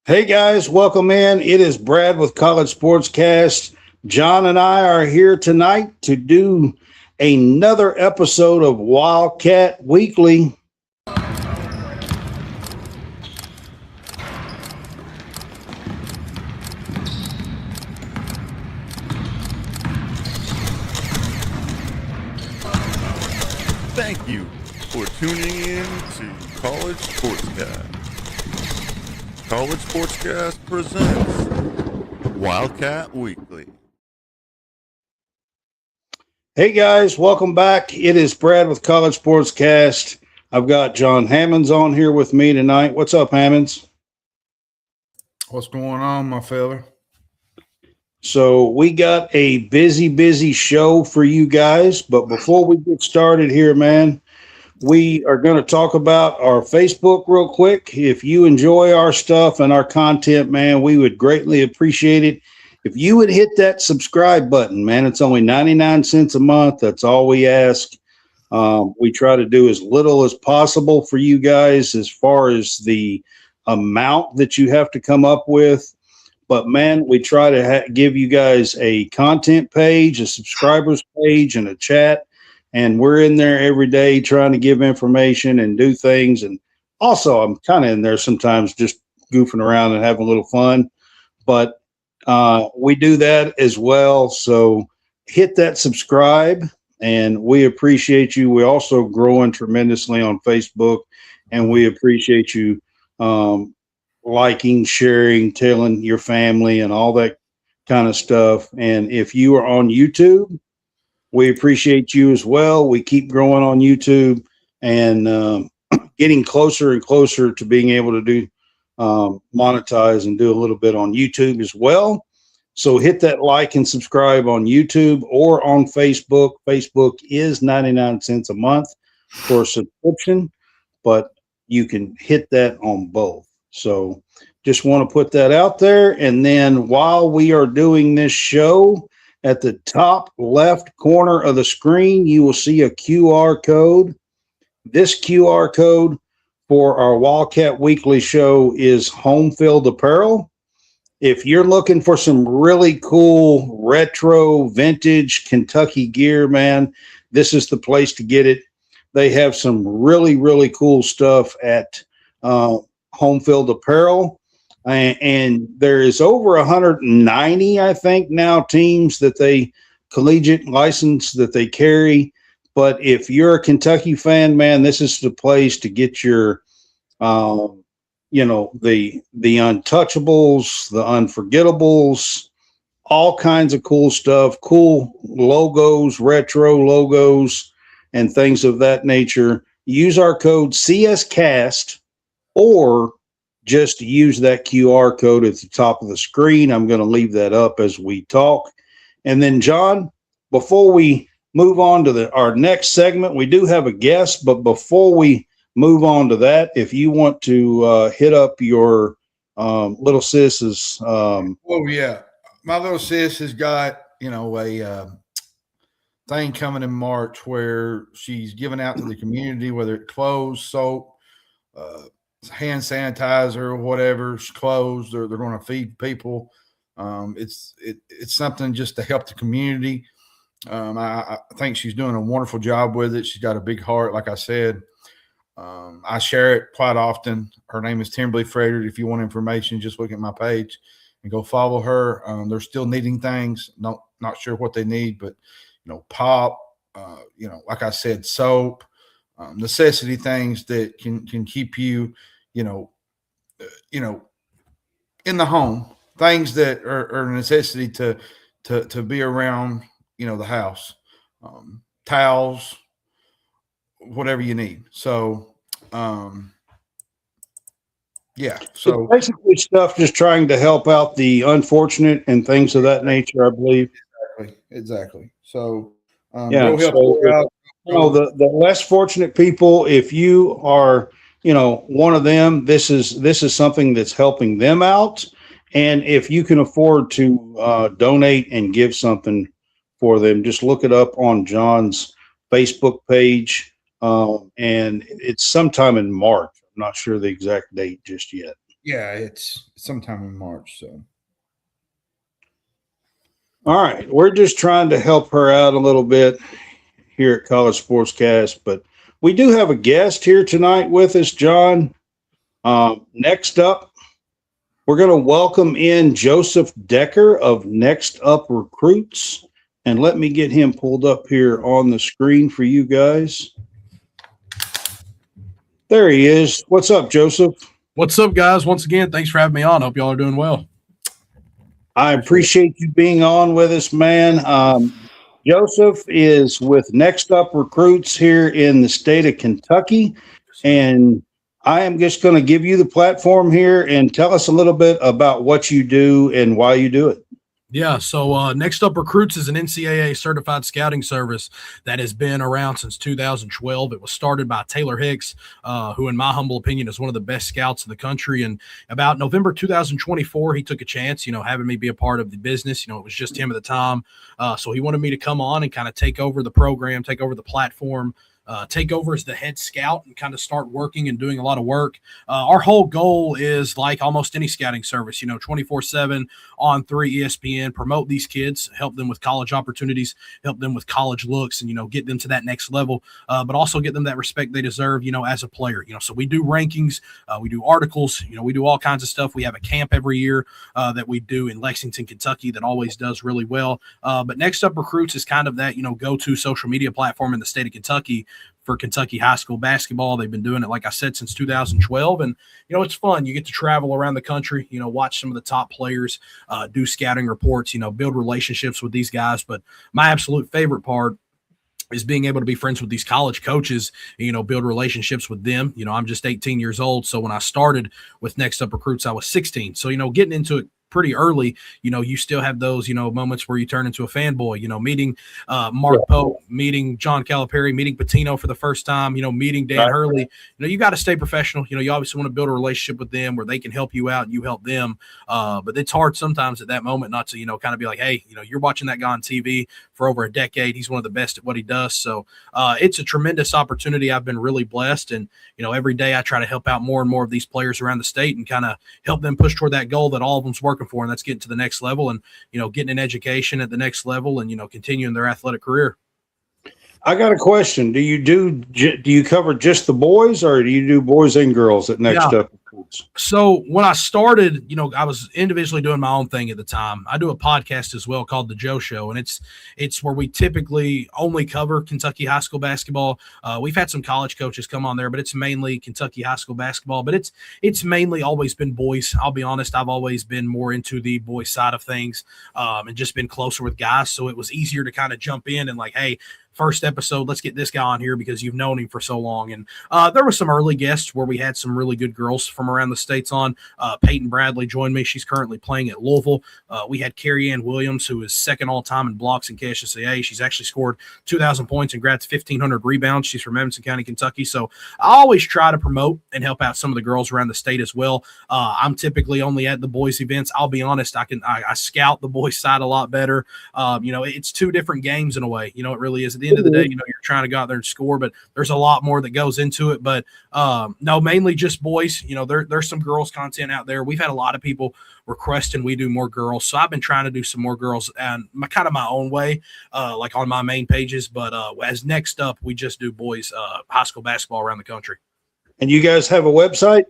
Hey guys, welcome in. It is Brad with College SportsCast. John and I are here tonight to do another episode of Wildcat Weekly. Thank you for tuning in to College SportsCast. College SportsCast presents Wildcat Weekly. Hey guys, welcome back. It is Brad with College SportsCast. I've got John Hammonds on here with me tonight. What's up, Hammonds? What's going on, my fella? So we got a busy show for you guys, but before we get started here, man, we are going to talk about our Facebook real quick. If you enjoy our stuff and our content, man, we would greatly appreciate it if you would hit that subscribe button, man. It's only 99 cents a month. That's all we ask. We try to do as little as possible for you guys as far as the amount that you have to come up with. But, man, we try to give you guys a content page, a subscribers page, and a chat. And we're in there every day trying to give information and do things. And also, I'm kind of in there sometimes just goofing around and having a little fun. But we do that as well. So hit that subscribe, and we appreciate you. We're also growing tremendously on Facebook, and we appreciate you liking, sharing, telling your family, and all that kind of stuff. And if you are on YouTube, we appreciate you as well. We keep growing on YouTube and getting closer and closer to being able to do monetize and do a little bit on YouTube as well. So hit that like and subscribe on YouTube or on Facebook. Facebook is 99 cents a month for a subscription, but you can hit that on both. So just want to put that out there. And then while we are doing this show, at the top left corner of the screen, you will see a QR code. This QR code for our Wildcat Weekly show is home field apparel. If you're looking for some really cool retro vintage Kentucky gear, man, this is the place to get it. They have some really cool stuff at home field apparel. And there is over 190, I think, now teams that they collegiate license that they carry. But if you're a Kentucky fan, man, this is the place to get your, the untouchables, the unforgettables, all kinds of cool stuff, cool logos, retro logos, and things of that nature. Use our code CSCAST or just use that QR code at the top of the screen. I'm going to leave that up as we talk. And then, John, before we move on to our next segment, we do have a guest. But before we move on to that, if you want to hit up your little sis's. Yeah. My little sis has got, a thing coming in March where she's giving out to the community, whether it's clothes, soap, hand sanitizer, whatever, clothes. They're going to feed people. It's something just to help the community. I think she's doing a wonderful job with it. She's got a big heart, like I said. I share it quite often. Her name is Timberly Frederick. If you want information, just look at my page and go follow her. They're still needing things. Not sure what they need, but pop. Like I said, soap. Necessity things that can keep you, in the home, things that are a necessity to be around, the house, towels, whatever you need. So, So it's basically stuff just trying to help out the unfortunate and things of that nature, I believe. Exactly. So, go help her out. The less fortunate people, if you are, one of them, this is something that's helping them out. And if you can afford to donate and give something for them, just look it up on John's Facebook page. And it's sometime in March. I'm not sure the exact date just yet. Yeah, it's sometime in March. So, All right. We're just trying to help her out a little bit here at College Sportscast, but we do have a guest here tonight with us, John. Next up, we're going to welcome in Joseph Decker of Next Up Recruits. And let me get him pulled up here on the screen for you guys. There he is. What's up, Joseph? What's up, guys? Once again, thanks for having me on. Hope y'all are doing well. I appreciate you being on with us, man. Joseph is with Next Up Recruits here in the state of Kentucky. And I am just going to give you the platform here and tell us a little bit about what you do and why you do it. Yeah, so Next Up Recruits is an NCAA certified scouting service that has been around since 2012. It was started by Taylor Hicks, who in my humble opinion is one of the best scouts in the country. And about November 2024, he took a chance, having me be a part of the business. It was just him at the time. So he wanted me to come on and kind of take over the program, take over the platform, take over as the head scout and kind of start working and doing a lot of work. Our whole goal is, like almost any scouting service, 24/7 on 3 ESPN, promote these kids, help them with college opportunities, help them with college looks, and, get them to that next level, but also get them that respect they deserve, as a player. So we do rankings, we do articles, we do all kinds of stuff. We have a camp every year that we do in Lexington, Kentucky that always does really well. But Next Up Recruits is kind of that, go-to social media platform in the state of Kentucky for Kentucky high school basketball. They've been doing it, like I said, since 2012. And, it's fun. You get to travel around the country, watch some of the top players, do scouting reports, build relationships with these guys. But my absolute favorite part is being able to be friends with these college coaches, build relationships with them. I'm just 18 years old. So when I started with Next Up Recruits, I was 16. So, getting into it pretty early, you still have those, moments where you turn into a fanboy, meeting Mark Pope, meeting John Calipari, meeting Pitino for the first time, meeting Dan Hurley. You got to stay professional. You obviously want to build a relationship with them where they can help you out and you help them. But it's hard sometimes at that moment not to, kind of be like, hey, you're watching that guy on TV for over a decade. He's one of the best at what he does. So it's a tremendous opportunity. I've been really blessed. And, every day I try to help out more and more of these players around the state and kind of help them push toward that goal that all of them's working for, and that's getting to the next level and, getting an education at the next level and, continuing their athletic career. I got a question. Do you cover just the boys, or do you do boys and girls at Next Up? So when I started, I was individually doing my own thing at the time. I do a podcast as well called The Joe Show, and it's where we typically only cover Kentucky high school basketball. We've had some college coaches come on there, but it's mainly Kentucky high school basketball. But it's mainly always been boys. I'll be honest, I've always been more into the boys side of things, and just been closer with guys. So it was easier to kind of jump in and like, hey, first episode, let's get this guy on here because you've known him for so long. And there were some early guests where we had some really good girls from around the states on. Peyton Bradley joined me. She's currently playing at Louisville. We had Carrie Ann Williams, who is second all-time in blocks in KHSAA. She's actually scored 2,000 points and grabbed 1,500 rebounds. She's from Evanston County, Kentucky. So I always try to promote and help out some of the girls around the state as well. I'm typically only at the boys events. I'll be honest, I scout the boys side a lot better. It's two different games in a way. It really is. At the end of the day, you're trying to go out there and score, but there's a lot more that goes into it. But no, mainly just boys. There's some girls content out there. We've had a lot of people requesting we do more girls, so I've been trying to do some more girls and my own way, like on my main pages. But as Next Up, we just do boys high school basketball around the country. And you guys have a website?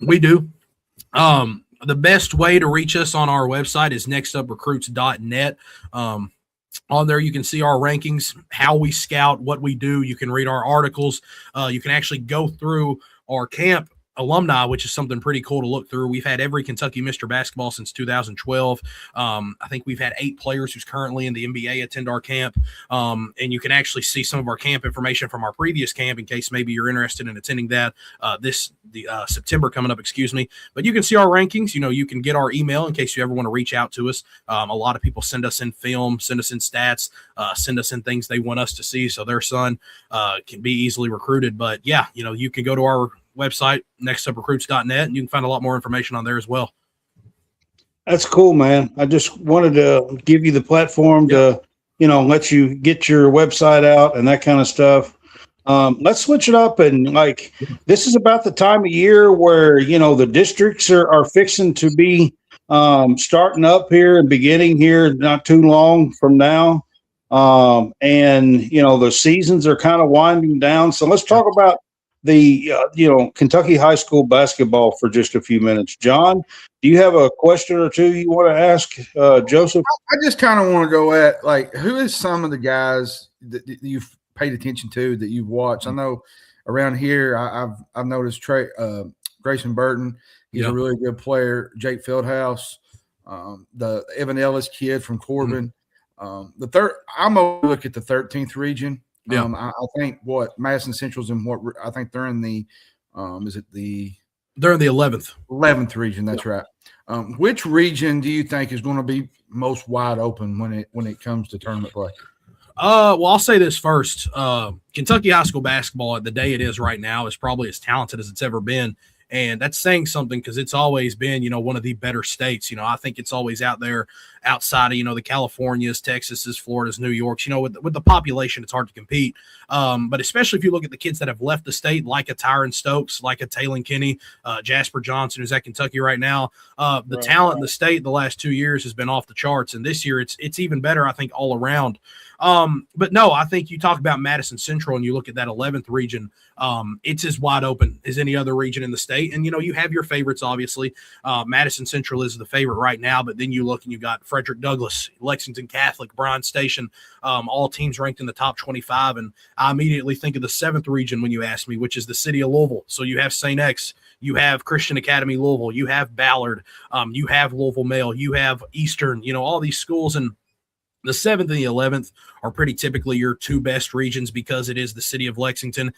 We do. The best way to reach us on our website is nextuprecruits.net. On there, you can see our rankings, how we scout, what we do. You can read our articles. You can actually go through our camp alumni, which is something pretty cool to look through. We've had every Kentucky Mr. Basketball since 2012. I think we've had 8 players who's currently in the NBA attend our camp. And you can actually see some of our camp information from our previous camp in case maybe you're interested in attending that September coming up, But you can see our rankings. You can get our email in case you ever want to reach out to us. A lot of people send us in film, send us in stats, send us in things they want us to see so their son can be easily recruited. But yeah, you can go to our website, nextuprecruits.net, and you can find a lot more information on there as well. That's cool, man. I just wanted to give you the platform to, let you get your website out and that kind of stuff. Let's switch it up. And like, this is about the time of year where, the districts are fixing to be starting up here and beginning here not too long from now. And, the seasons are kind of winding down. So let's talk about the, Kentucky high school basketball for just a few minutes. John, do you have a question or two you want to ask Joseph? I just kind of want to go at, like, who is some of the guys that you've paid attention to that you've watched? I know around here I've noticed Grayson Burton. He's a really good player. Jake Fieldhouse, the Evan Ellis kid from Corbin. I'm gonna look at the 13th region. I think Madison Central's in I think they're in the they're in the 11th region. That's right. Which region do you think is going to be most wide open when it comes to tournament play? Well, I'll say this first. Kentucky high school basketball at the day it is right now is probably as talented as it's ever been. And that's saying something because it's always been, one of the better states. I think it's always out there outside of, the Californias, Texases, Floridas, New Yorks. With the population, it's hard to compete. But especially if you look at the kids that have left the state, like a Tyron Stokes, like a Taylon Kinney, Jasper Johnson, who's at Kentucky right now. The talent in the state the last 2 years has been off the charts. And this year it's even better, I think, all around. But no, I think you talk about Madison Central and you look at that 11th region. It's as wide open as any other region in the state. And, you have your favorites, obviously. Madison Central is the favorite right now, but then you look and you got Frederick Douglass, Lexington Catholic, Bryan Station, all teams ranked in the top 25. And I immediately think of the 7th region when you ask me, which is the city of Louisville. So you have St. X, you have Christian Academy Louisville, you have Ballard, you have Louisville Male, you have Eastern, all these schools. And the 7th and the 11th are pretty typically your two best regions because it is the city of Lexington,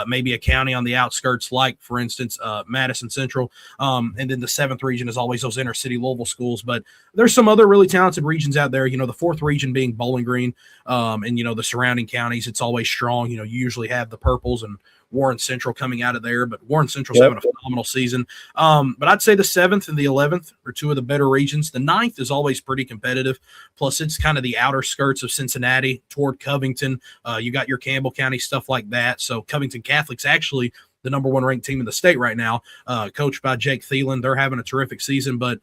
maybe a county on the outskirts, like, for instance, Madison Central. And then the 7th region is always those inner city Louisville schools. But there's some other really talented regions out there, the 4th region being Bowling Green and, the surrounding counties. It's always strong. You usually have the Purples and Warren Central coming out of there, but Warren Central's having a phenomenal season. But I'd say the 7th and the 11th are two of the better regions. The 9th is always pretty competitive. Plus, it's kind of the outer skirts of Cincinnati toward Covington. You got your Campbell County, stuff like that. So Covington Catholic's actually the number 1 ranked team in the state right now, coached by Jake Thielen. They're having a terrific season. But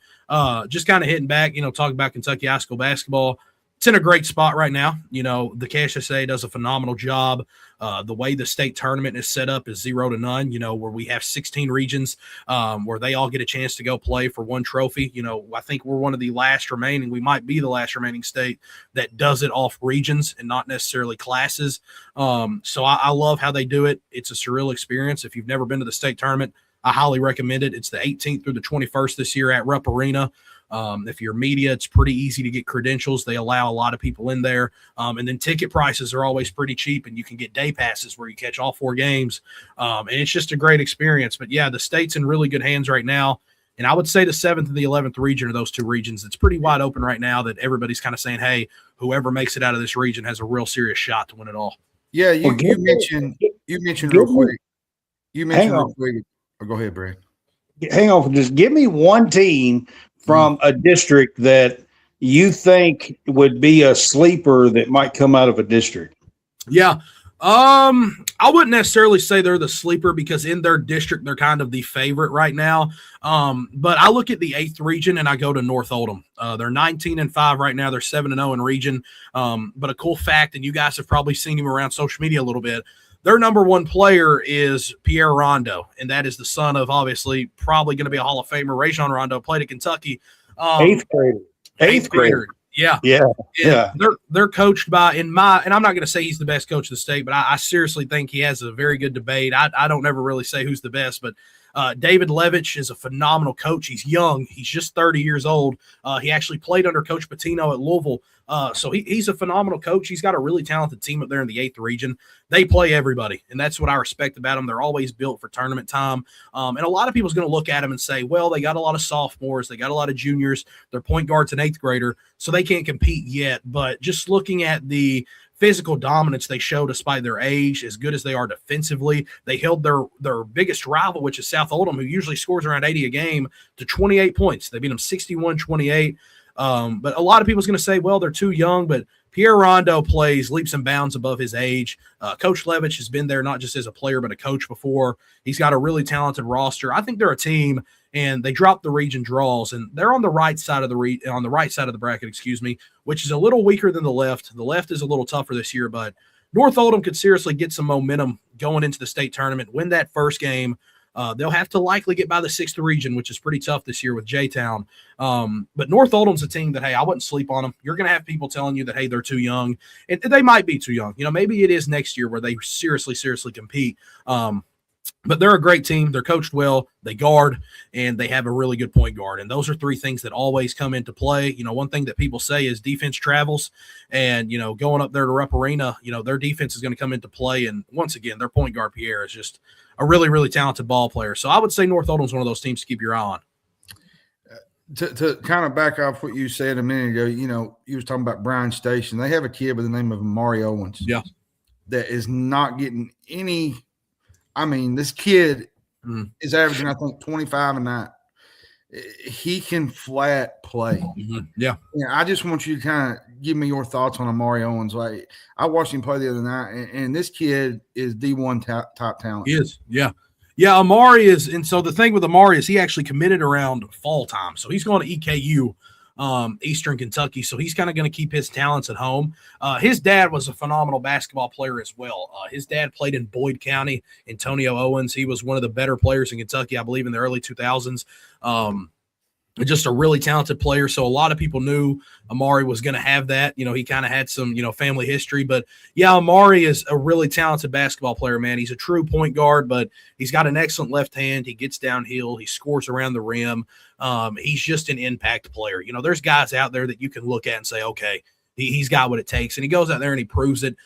just kind of hitting back, talking about Kentucky high school basketball, it's in a great spot right now. The KHSAA does a phenomenal job. The way the state tournament is set up is 0 to none, where we have 16 regions where they all get a chance to go play for one trophy. I think we're one of the last remaining. We might be the last remaining state that does it off regions and not necessarily classes. So I love how they do it. It's a surreal experience. If you've never been to the state tournament, I highly recommend it. It's the 18th through the 21st this year at Rupp Arena. If you're media, it's pretty easy to get credentials. They allow a lot of people in there. And then ticket prices are always pretty cheap, and you can get day passes where you catch all 4 games. And it's just a great experience. But, yeah, the state's in really good hands right now. And I would say the 7th and the 11th region are those two regions. It's pretty wide open right now that everybody's kind of saying, hey, whoever makes it out of this region has a real serious shot to win it all. Yeah, you mentioned real quick. Real quick. Oh, go ahead, Brad. Hang on. Just give me one team from a district that you think would be a sleeper that might come out of a district. Yeah. I wouldn't necessarily say they're the sleeper because in their district, they're kind of the favorite right now. But I look at the 8th region and I go to North Oldham. They're 19-5 right now. They're 7-0 in region. But a cool fact, and you guys have probably seen him around social media a little bit, their number 1 player is Pierre Rondo, and that is the son of, obviously, probably going to be a Hall of Famer. Rajon Rondo played at Kentucky. 8th grader. 8th grader. Yeah. They're coached by, and I'm not going to say he's the best coach of the state, but I seriously think he has a very good debate. I don't ever really say who's the best, but David Levitch is a phenomenal coach. He's young. He's just 30 years old. He actually played under Coach Patino at Louisville. So he's a phenomenal coach. He's got a really talented team up there in the 8th region. They play everybody, and that's what I respect about them. They're always built for tournament time. And a lot of people's going to look at them and say, well, they got a lot of sophomores. They got a lot of juniors. They're point guards and 8th grader, so they can't compete yet. But just looking at the physical dominance they show despite their age, as good as they are defensively, they held their biggest rival, which is South Oldham, who usually scores around 80 a game, to 28 points. They beat them 61-28. But a lot of people's going to say, well, they're too young, but Pierre Rondo plays leaps and bounds above his age. Coach Levitch has been there not just as a player but a coach before. He's got a really talented roster. I think they're a team, and they dropped the region draws, and they're on the right side of the bracket, which is a little weaker than the left. The left is a little tougher this year, but North Oldham could seriously get some momentum going into the state tournament, win that first game. They'll have to likely get by the 6th region, which is pretty tough this year with J-Town. But North Oldham's a team that, hey, I wouldn't sleep on them. You're going to have people telling you that, hey, they're too young. And they might be too young. Maybe it is next year where they seriously compete. But they're a great team. They're coached well. They guard, and they have a really good point guard. And those are three things that always come into play. One thing that people say is defense travels. And, going up there to Rupp Arena, their defense is going to come into play. And once again, their point guard, Pierre, is just a really, really talented ball player. So I would say North Oldham's one of those teams to keep your eye on. To kind of back off what you said a minute ago, you was talking about Bryan Station. They have a kid by the name of Amari Owens. Yeah. That is not getting any – this kid is averaging, I think, 25 a night. He can flat play. Mm-hmm. Yeah. I just want you to kind of give me your thoughts on Amari Owens. Like, I watched him play the other night, and this kid is D1 top talent. He is, yeah. Yeah, Amari is, and so the thing with Amari is he actually committed around fall time. So he's going to EKU, Eastern Kentucky. So he's kind of going to keep his talents at home. His dad was a phenomenal basketball player as well. His dad played in Boyd County. Antonio Owens. He was one of the better players in Kentucky, I believe, in the early 2000s. Just a really talented player. So a lot of people knew Amari was going to have that. He kind of had some, family history. But, yeah, Amari is a really talented basketball player, man. He's a true point guard, but he's got an excellent left hand. He gets downhill. He scores around the rim. He's just an impact player. There's guys out there that you can look at and say, okay, he's got what it takes. And he goes out there and he proves it.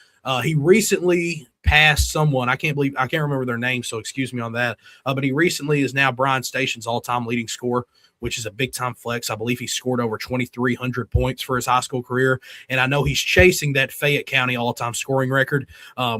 He recently passed someone. I can't remember their name, so excuse me on that. But he recently is now Bryan Station's all-time leading scorer, which is a big-time flex. I believe he scored over 2,300 points for his high school career. And I know he's chasing that Fayette County all-time scoring record,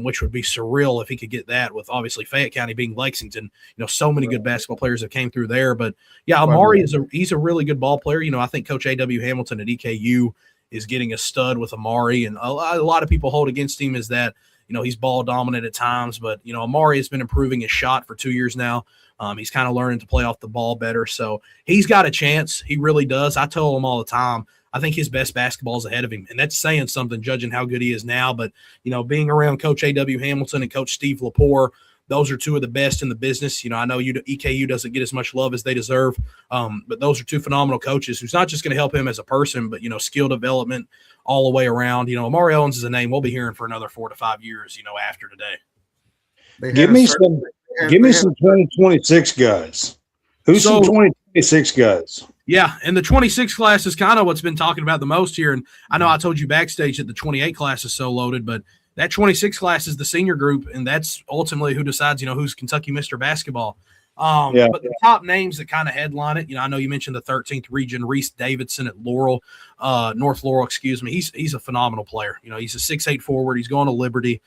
which would be surreal if he could get that, with obviously Fayette County being Lexington. So many good basketball players that came through there. But, yeah, Amari he's a really good ball player. I think Coach A.W. Hamilton at EKU is getting a stud with Amari. And a lot of people hold against him is that, he's ball dominant at times. But, Amari has been improving his shot for 2 years now. He's kind of learning to play off the ball better. So he's got a chance. He really does. I tell him all the time, I think his best basketball is ahead of him. And that's saying something, judging how good he is now. But, being around Coach A.W. Hamilton and Coach Steve Lepore, those are two of the best in the business. I know EKU doesn't get as much love as they deserve, but those are two phenomenal coaches who's not just going to help him as a person, but, skill development all the way around. Amari Owens is a name we'll be hearing for another 4 to 5 years, after today. Give me some 2026 guys. Who's some 2026 guys? Yeah, and the 26 class is kind of what's been talking about the most here. And I know I told you backstage that the 28 class is so loaded, but that 26 class is the senior group, and that's ultimately who decides, who's Kentucky Mr. Basketball. But the top names that kind of headline it, I know you mentioned the 13th region, Reese Davidson at North Laurel, He's a phenomenal player. He's a 6'8" forward. He's going to Liberty.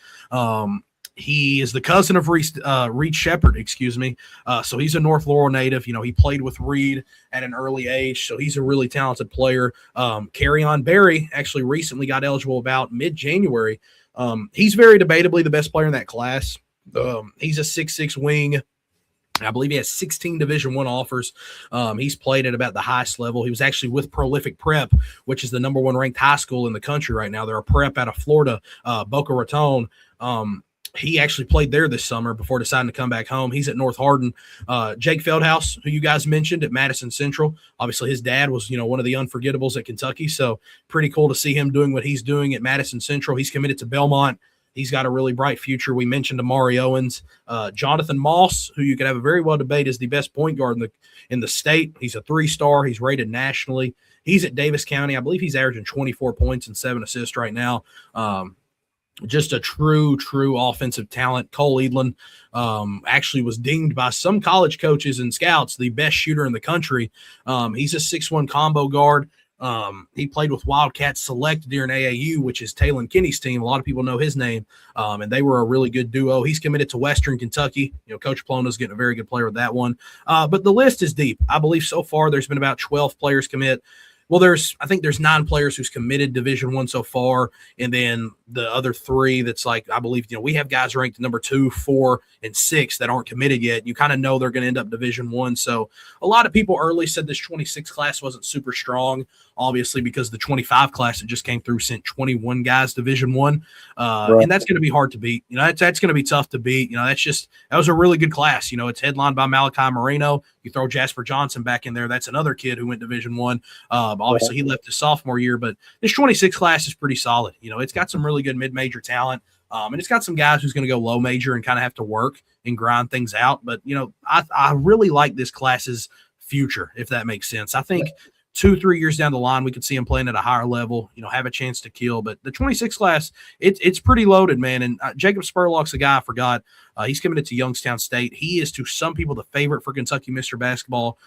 He is the cousin of Reed Shepard, so he's a North Laurel native. He played with Reed at an early age, so he's a really talented player. Carrion Berry actually recently got eligible about mid-January. He's very debatably the best player in that class. He's a 6'6" wing. I believe he has 16 Division I offers. He's played at about the highest level. He was actually with Prolific Prep, which is the number 1 ranked high school in the country right now. They're a prep out of Florida, Boca Raton. He actually played there this summer before deciding to come back home. He's at North Hardin. Jake Feldhouse, who you guys mentioned at Madison Central. Obviously, his dad was, one of the unforgettables at Kentucky. So pretty cool to see him doing what he's doing at Madison Central. He's committed to Belmont. He's got a really bright future. We mentioned Amari Owens. Jonathan Moss, who you could have a very well debate is the best point guard in the state. He's a 3-star. He's rated nationally. He's at Davis County. I believe he's averaging 24 points and 7 assists right now. Just a true offensive talent. Cole Edlin actually was deemed by some college coaches and scouts the best shooter in the country. He's a 6'1" combo guard. He played with Wildcat Select during AAU, which is Talon Kinney's team. A lot of people know his name, and they were a really good duo. He's committed to Western Kentucky. Coach Plona's getting a very good player with that one. But the list is deep. I believe so far there's been about 12 players commit. Well, I think there's 9 players who's committed Division I so far, and then the other 3 that's like, I believe, we have guys ranked number 2, 4, and 6 that aren't committed yet. You kind of know they're going to end up Division I. So a lot of people early said this 26 class wasn't super strong, obviously, because the 25 class that just came through sent 21 guys Division I, and that's going to be hard to beat. That's going to be tough to beat. That was a really good class. It's headlined by Malachi Moreno. You throw Jasper Johnson back in there. That's another kid who went Division I. Obviously, he left his sophomore year, but this 26 class is pretty solid. It's got some really good mid-major talent, and it's got some guys who's going to go low major and kind of have to work and grind things out. But, I really like this class's future, if that makes sense. I think 2-3 years down the line, we could see him playing at a higher level, have a chance to kill. But the 26 class, it's pretty loaded, man. And Jacob Spurlock's a guy I forgot. He's committed to Youngstown State. He is, to some people, the favorite for Kentucky Mr. Basketball.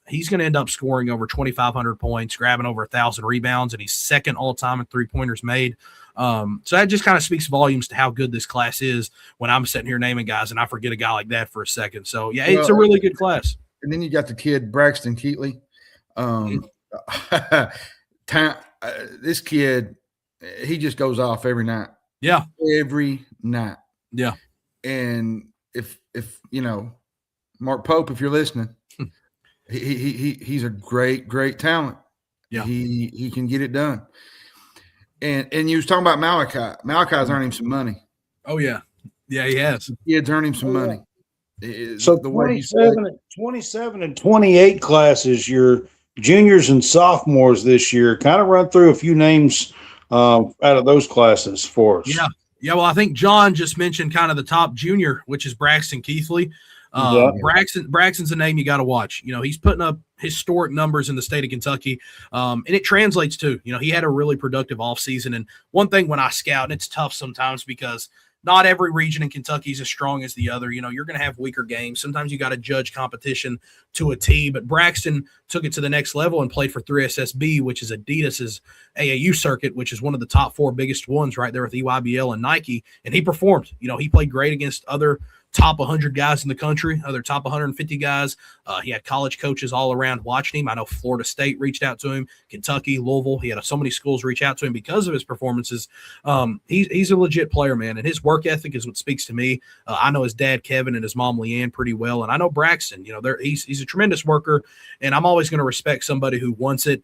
He's going to end up scoring over 2,500 points, grabbing over 1,000 rebounds, and he's second all-time in three-pointers made. So that just kind of speaks volumes to how good this class is when I'm sitting here naming guys, and I forget a guy like that for a second. So, yeah, it's a really good class. And then you got the kid, Braxton Keatley. This kid, he just goes off every night. Yeah. Every night. Yeah. And if Mark Pope, if you're listening, he's a great talent. Yeah. He can get it done. And you was talking about Malachi. Malachi's earning some money. Oh yeah. Yeah, he has. The kid's earning some money. So the 27 and 28 classes, your juniors and sophomores this year, kind of run through a few names out of those classes for us. Yeah. Yeah, well, I think John just mentioned kind of the top junior, which is Braxton Keithley. Braxton's a name you got to watch. He's putting up historic numbers in the state of Kentucky, and it translates to, he had a really productive offseason. And one thing when I scout, and it's tough sometimes because not every region in Kentucky is as strong as the other. You're going to have weaker games. Sometimes you got to judge competition to a T, but Braxton took it to the next level and played for 3SSB, which is Adidas's AAU circuit, which is one of the top 4 biggest ones right there with EYBL and Nike. And he performed. He played great against other top 100 guys in the country, other top 150 guys. He had college coaches all around watching him. I know Florida State reached out to him, Kentucky, Louisville. He had so many schools reach out to him because of his performances. He's a legit player, man, and his work ethic is what speaks to me. I know his dad, Kevin, and his mom, Leanne, pretty well, and I know Braxton. He's a tremendous worker, and I'm always going to respect somebody who wants it.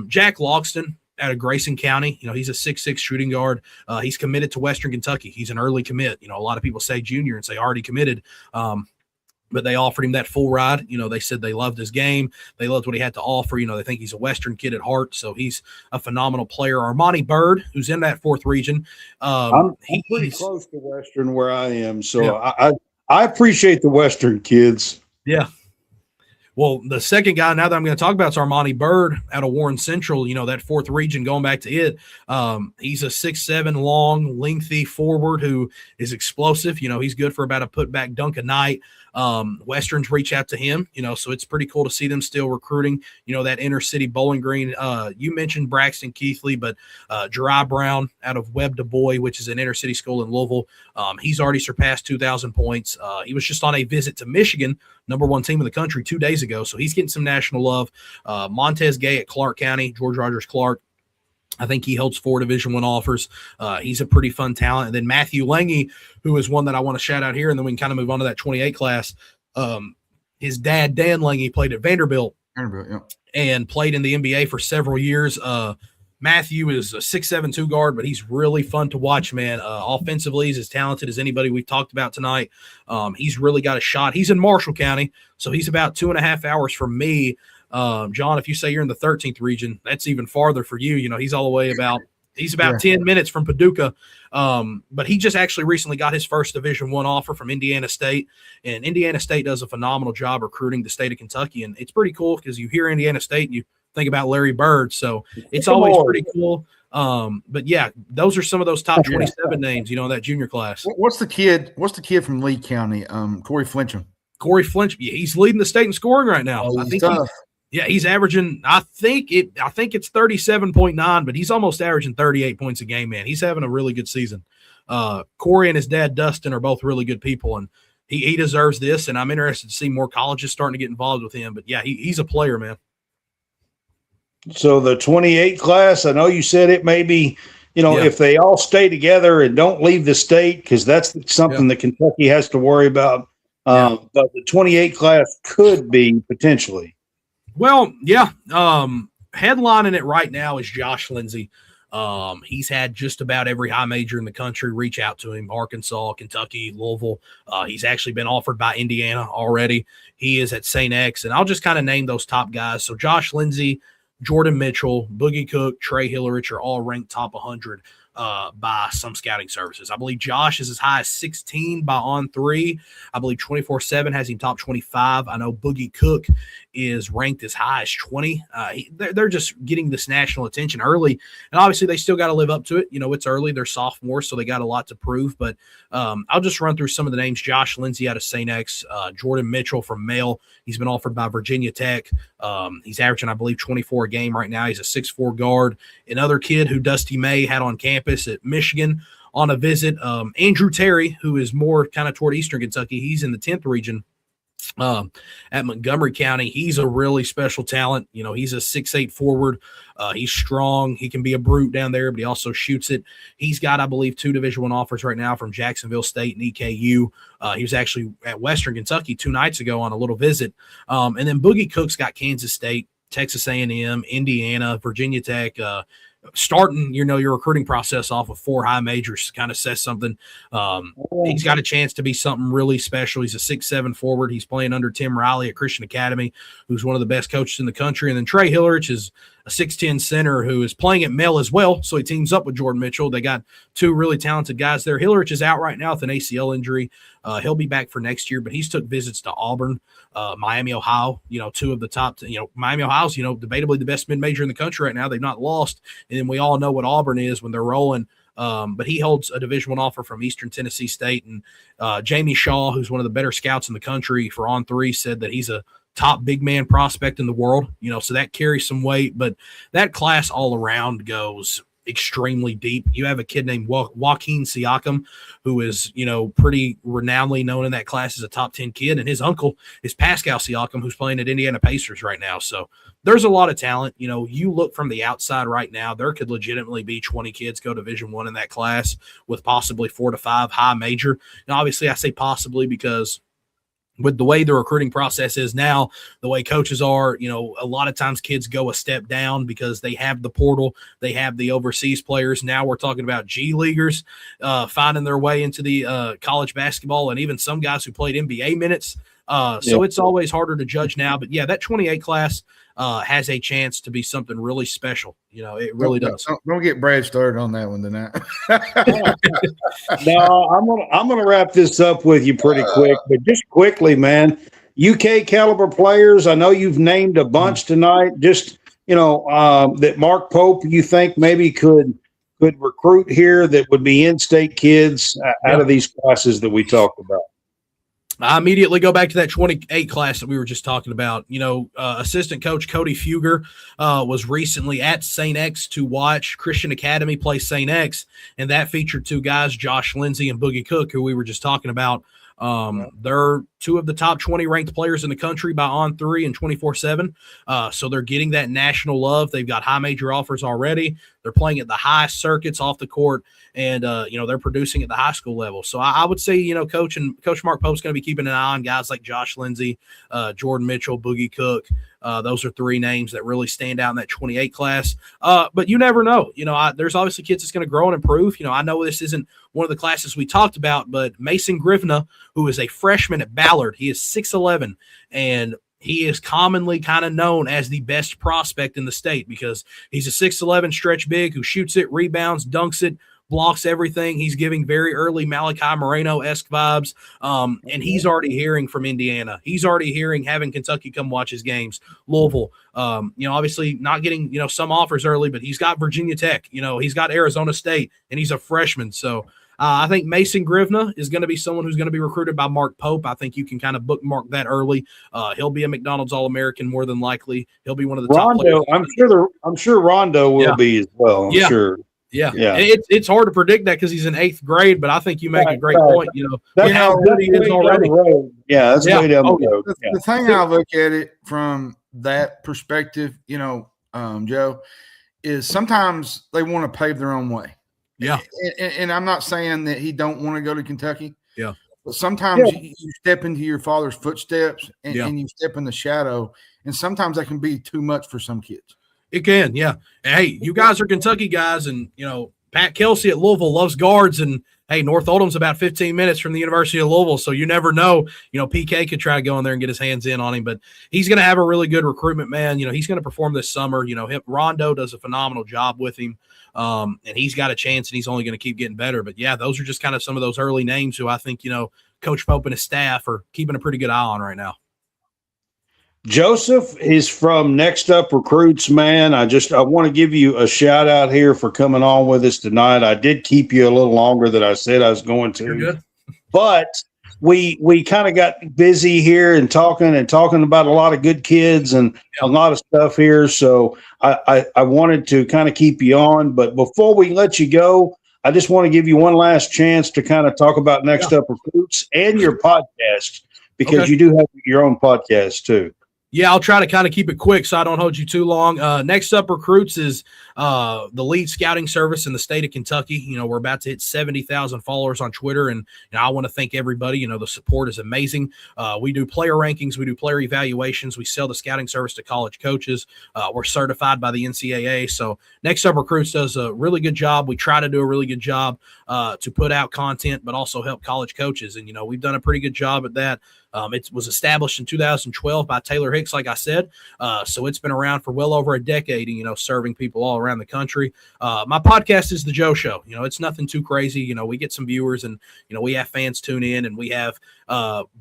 Jack Logston out of Grayson County, he's a 6'6" shooting guard. He's committed to Western Kentucky. He's an early commit. A lot of people say junior and say already committed. But they offered him that full ride. They said they loved his game. They loved what he had to offer. They think he's a Western kid at heart. So he's a phenomenal player. Armani Bird, who's in that 4th region. I'm pretty close to Western where I am. So yeah. I appreciate the Western kids. Yeah. Well, the second guy now that I'm going to talk about is Armani Bird out of Warren Central, that 4th region, going back to it. He's a 6'7", long, lengthy forward who is explosive. He's good for about a putback dunk a night. Westerns reach out to him, so it's pretty cool to see them still recruiting, that inner city Bowling Green. You mentioned Braxton Keithley, but Jeri Brown out of Webb Du Bois, which is an inner city school in Louisville. He's already surpassed 2,000 points. He was just on a visit to Michigan, number 1 team in the country, 2 days ago. So he's getting some national love. Montez Gay at Clark County, George Rogers Clark. I think he holds 4 Division I offers. He's a pretty fun talent. And then Matthew Lange, who is one that I want to shout out here, and then we can kind of move on to that 28 class. His dad, Dan Lange, played at Vanderbilt and played in the NBA for several years. Matthew is a 6'7" 2 guard, but he's really fun to watch, man. Offensively, he's as talented as anybody we've talked about tonight. He's really got a shot. He's in Marshall County, so he's about 2.5 hours from me. John, if you say you're in the 13th region, that's even farther for you. He's all the way about 10 minutes from Paducah. But he just actually recently got his first Division I offer from Indiana State, and Indiana State does a phenomenal job recruiting the state of Kentucky. And it's pretty cool because you hear Indiana State and you think about Larry Bird. So it's always pretty cool. But yeah, those are some of those top 27 names, in that junior class. What's the kid from Lee County? Corey Flincham. He's leading the state in scoring right now. Oh, I think he's averaging, I think it's 37.9, but he's almost averaging 38 points a game, man. He's having a really good season. Corey and his dad, Dustin, are both really good people, and he deserves this, and I'm interested to see more colleges starting to get involved with him. But yeah, he's a player, man. So the 28 class, I know you said it may be, Yeah. if they all stay together and don't leave the state, because that's something that Kentucky has to worry about. But the 28 class could be potentially. Well, yeah. Headlining it right now is Josh Lindsey. He's had just about every high major in the country reach out to him: Arkansas, Kentucky, Louisville. He's actually been offered by Indiana already. He is at St. X, and I'll just kind of name those top guys. So Josh Lindsey, Jordan Mitchell, Boogie Cook, Trey Hillerich are all ranked top 100 by some scouting services. I believe Josh is as high as 16 by On3. I believe 24/7 has him top 25. I know Boogie Cook is ranked as high as 20. They're just getting this national attention early, and obviously they still got to live up to it. It's early. They're sophomores, so they got a lot to prove. But I'll just run through some of the names. Josh Lindsey out of St. X, Jordan Mitchell from Male. He's been offered by Virginia Tech. He's averaging, I believe, 24 a game right now. He's a 6'4" guard. Another kid who Dusty May had on campus at Michigan on a visit, Andrew Terry, who is more kind of toward Eastern Kentucky. He's in the 10th region at Montgomery County. He's a really special talent. He's a 6'8" forward. He's strong. He can be a brute down there, but he also shoots it. He's got, I believe, 2 Division I offers right now from Jacksonville State and EKU. He was actually at Western Kentucky 2 nights ago on a little visit. And then Boogie Cook's got Kansas State, Texas A&M, Indiana, Virginia Tech, starting, your recruiting process off with 4 high majors kind of says something. He's got a chance to be something really special. He's a 6'7" forward. He's playing under Tim Riley at Christian Academy, who's one of the best coaches in the country. And then Trey Hillerich is a 6'10" center who is playing at Male as well. So he teams up with Jordan Mitchell. They got 2 really talented guys there. Hillerich is out right now with an ACL injury. He'll be back for next year, but he's took visits to Auburn, Miami, Ohio, 2 of the top, Miami, Ohio's, debatably the best mid-major in the country right now. They've not lost. And then we all know what Auburn is when they're rolling. But he holds a Division I offer from Eastern Tennessee State. And Jamie Shaw, who's one of the better scouts in the country for On3, said that he's a top big man prospect in the world, so that carries some weight. But that class all around goes extremely deep. You have a kid named Joaquin Siakam, who is, pretty renownedly known in that class as a top 10 kid. And his uncle is Pascal Siakam, who's playing at Indiana Pacers right now. So there's a lot of talent. You look from the outside right now, there could legitimately be 20 kids go Division I in that class with possibly 4 to 5 high major. And obviously I say possibly because with the way the recruiting process is now, the way coaches are, a lot of times kids go a step down because they have the portal, they have the overseas players. Now we're talking about G leaguers finding their way into the college basketball, and even some guys who played NBA minutes. So it's always harder to judge now. But yeah, that 28 class has a chance to be something really special. It really does. Don't get Brad started on that one tonight. No, I'm gonna wrap this up with you pretty quick, but just quickly, man. UK caliber players. I know you've named a bunch tonight. Just that Mark Pope, you think maybe could recruit here that would be in-state kids out of these classes that we talked about. I immediately go back to that 28 class that we were just talking about. Assistant coach Cody Fugger was recently at St. X to watch Christian Academy play St. X, and that featured 2 guys, Josh Lindsey and Boogie Cook, who we were just talking about. They're 2 of the top 20 ranked players in the country by On3 and 24/7. So they're getting that national love. They've got high major offers already. They're playing at the highest circuits off the court, and they're producing at the high school level. So I would say, Coach Mark Pope's going to be keeping an eye on guys like Josh Lindsey, Jordan Mitchell, Boogie Cook. Those are 3 names that really stand out in that 28 class. But you never know. There's obviously kids that's going to grow and improve. I know this isn't one of the classes we talked about, but Mason Grivna, who is a freshman at Ballard, he is 6'11", and he is commonly kind of known as the best prospect in the state because he's a 6'11" stretch big who shoots it, rebounds, dunks it, blocks everything. He's giving very early Malachi Moreno-esque vibes, and he's already hearing from Indiana. He's already having Kentucky come watch his games. Louisville, obviously not getting, some offers early, but he's got Virginia Tech. He's got Arizona State, and he's a freshman. So I think Mason Grivna is going to be someone who's going to be recruited by Mark Pope. I think you can kind of bookmark that early. He'll be a McDonald's All-American more than likely. He'll be one of the top players. I'm sure Rondo will be as well. I'm sure. Yeah. And it's hard to predict that because he's in 8th grade, but I think you make a great point. That's how good he is already. That's way down the road. The thing I look at it from that perspective, Joe, is sometimes they want to pave their own way. Yeah. And I'm not saying that he don't want to go to Kentucky. Yeah. But sometimes you step into your father's footsteps and you step in the shadow, and sometimes that can be too much for some kids. It can, yeah. Hey, you guys are Kentucky guys, and, Pat Kelsey at Louisville loves guards, and, hey, North Oldham's about 15 minutes from the University of Louisville, so you never know. PK could try to go in there and get his hands in on him, but he's going to have a really good recruitment, man. He's going to perform this summer. Rondo does a phenomenal job with him, and he's got a chance, and he's only going to keep getting better. But, yeah, those are just kind of some of those early names who I think, Coach Pope and his staff are keeping a pretty good eye on right now. Joseph is from Next Up Recruits, man. I want to give you a shout out here for coming on with us tonight. I did keep you a little longer than I said I was going to. You're good. But we kind of got busy here and talking about a lot of good kids and a lot of stuff here. So I wanted to kind of keep you on. But before we let you go, I just want to give you one last chance to kind of talk about Next Up Recruits and your podcast, because you do have your own podcast too. Yeah, I'll try to kind of keep it quick so I don't hold you too long. Next Up Recruits is the lead scouting service in the state of Kentucky. We're about to hit 70,000 followers on Twitter, and I want to thank everybody. The support is amazing. We do player rankings. We do player evaluations. We sell the scouting service to college coaches. We're certified by the NCAA. So Next Up Recruits does a really good job. We try to do a really good job to put out content, but also help college coaches. And, we've done a pretty good job at that. It was established in 2012 by Taylor Hicks, like I said. So it's been around for well over a decade, serving people all around the country. My podcast is The Joe Show. It's nothing too crazy. We get some viewers, and, we have fans tune in, and we have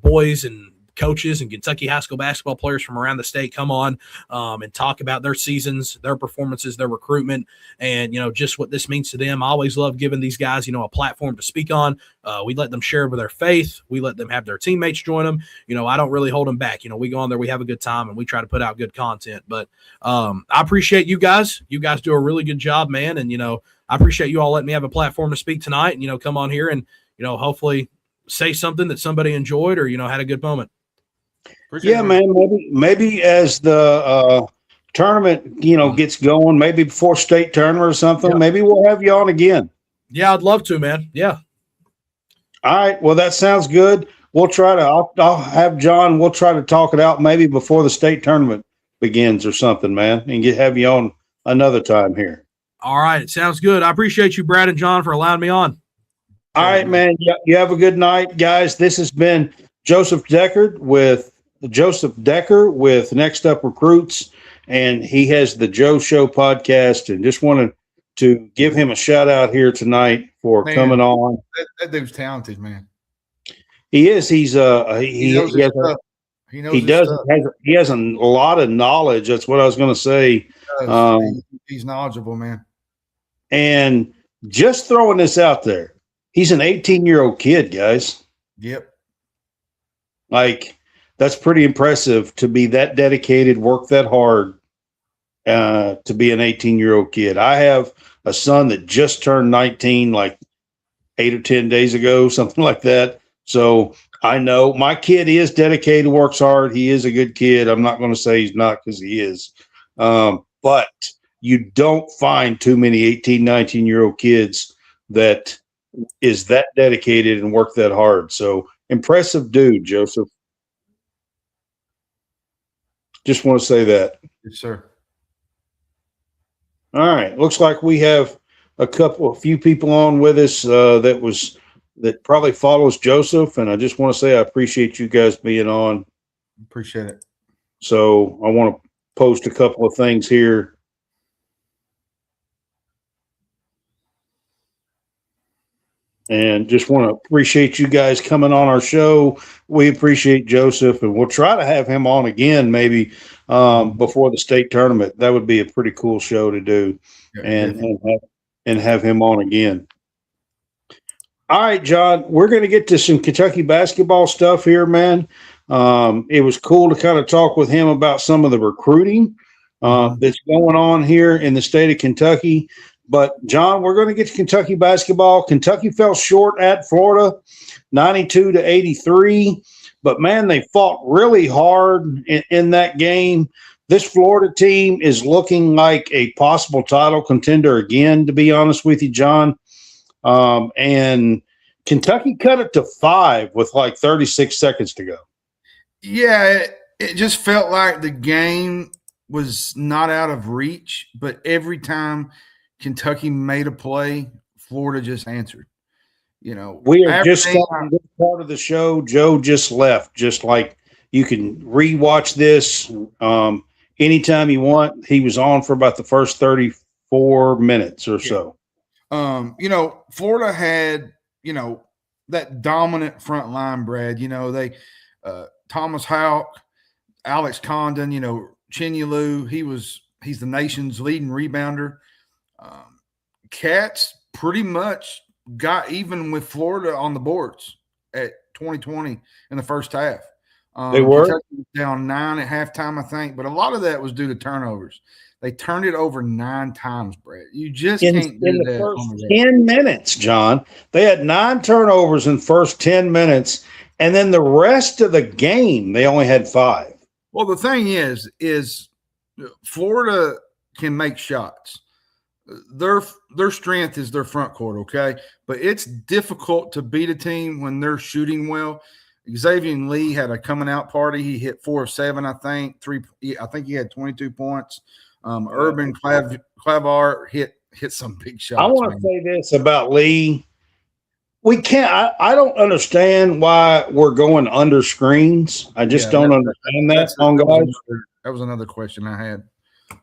boys and coaches and Kentucky high school basketball players from around the state come on and talk about their seasons, their performances, their recruitment, and, just what this means to them. I always love giving these guys, a platform to speak on. We let them share with their faith. We let them have their teammates join them. I don't really hold them back. We go on there, we have a good time, and we try to put out good content. But I appreciate you guys. You guys do a really good job, man. And, I appreciate you all letting me have a platform to speak tonight and, come on here and, hopefully say something that somebody enjoyed or, had a good moment. Yeah, man. Maybe as the tournament, gets going, maybe before state tournament or something, maybe we'll have you on again. Yeah, I'd love to, man. Yeah. All right. Well, that sounds good. We'll try to. I'll have John. We'll try to talk it out maybe before the state tournament begins or something, man, and have you on another time here. All right. It sounds good. I appreciate you, Brad and John, for allowing me on. All right, man. You have a good night, guys. This has been Joseph Decker with Next Up Recruits, and he has the Joe Show podcast, and just wanted to give him a shout out here tonight for coming on. That dude's talented, man. He is. He has a lot of knowledge. That's what I was going to say. He's knowledgeable, man. And just throwing this out there, he's an 18-year-old kid, guys. Yep. That's pretty impressive to be that dedicated, work that hard, to be an 18-year-old kid. I have a son that just turned 19 like 8 or 10 days ago, something like that. So I know my kid is dedicated, works hard. He is a good kid. I'm not going to say he's not, because he is. But you don't find too many 18, 19-year-old kids that is that dedicated and work that hard. So impressive dude, Joseph. Just want to say that. Yes, sir. All right. Looks like we have a few people on with us that probably follows Joseph, and I just want to say I appreciate you guys being on. Appreciate it. So I want to post a couple of things here. And just want to appreciate you guys coming on our show. We appreciate Joseph, and we'll try to have him on again maybe before the state tournament. That would be a pretty cool show to do, and have him on again. All right, John, we're going to get to some Kentucky basketball stuff here, man. It was cool to kind of talk with him about some of the recruiting that's going on here in the state of Kentucky. But, John, we're going to get to Kentucky basketball. Kentucky fell short at Florida, 92-83. But, man, they fought really hard in that game. this Florida team is looking like a possible title contender again, to be honest with you, John. And Kentucky cut it to 5 with like 36 seconds to go. Yeah, it just felt like the game was not out of reach, but every time Kentucky made a play, Florida just answered. You know, we are just starting this part of the show. Joe just left, just like you can rewatch this anytime you want. He was on for about the first 34 minutes or so. You know, Florida had, you know, that dominant front line, Brad. You know, they Thomas Houck, Alex Condon, you know, Chinyelu, he's the nation's leading rebounder. Cats pretty much got even with Florida on the boards at 2020 in the first half. They were Kentucky was down 9 at halftime, I think, but a lot of that was due to turnovers. They turned it over 9 times, Brett. You just can't do in the that first 10 minutes, John. They had 9 turnovers in the first 10 minutes, and then the rest of the game, they only had 5. Well, the thing is Florida can make shots. Their strength is their front court, okay? But it's difficult to beat a team when they're shooting well. Xavier Lee had a coming out party. He hit 4 of 7, I think. I think he had 22 points. Urban Clavar hit some big shots. I want to say this about Lee. We can't. I don't understand why we're going under screens. I just don't understand that. That was another question I had.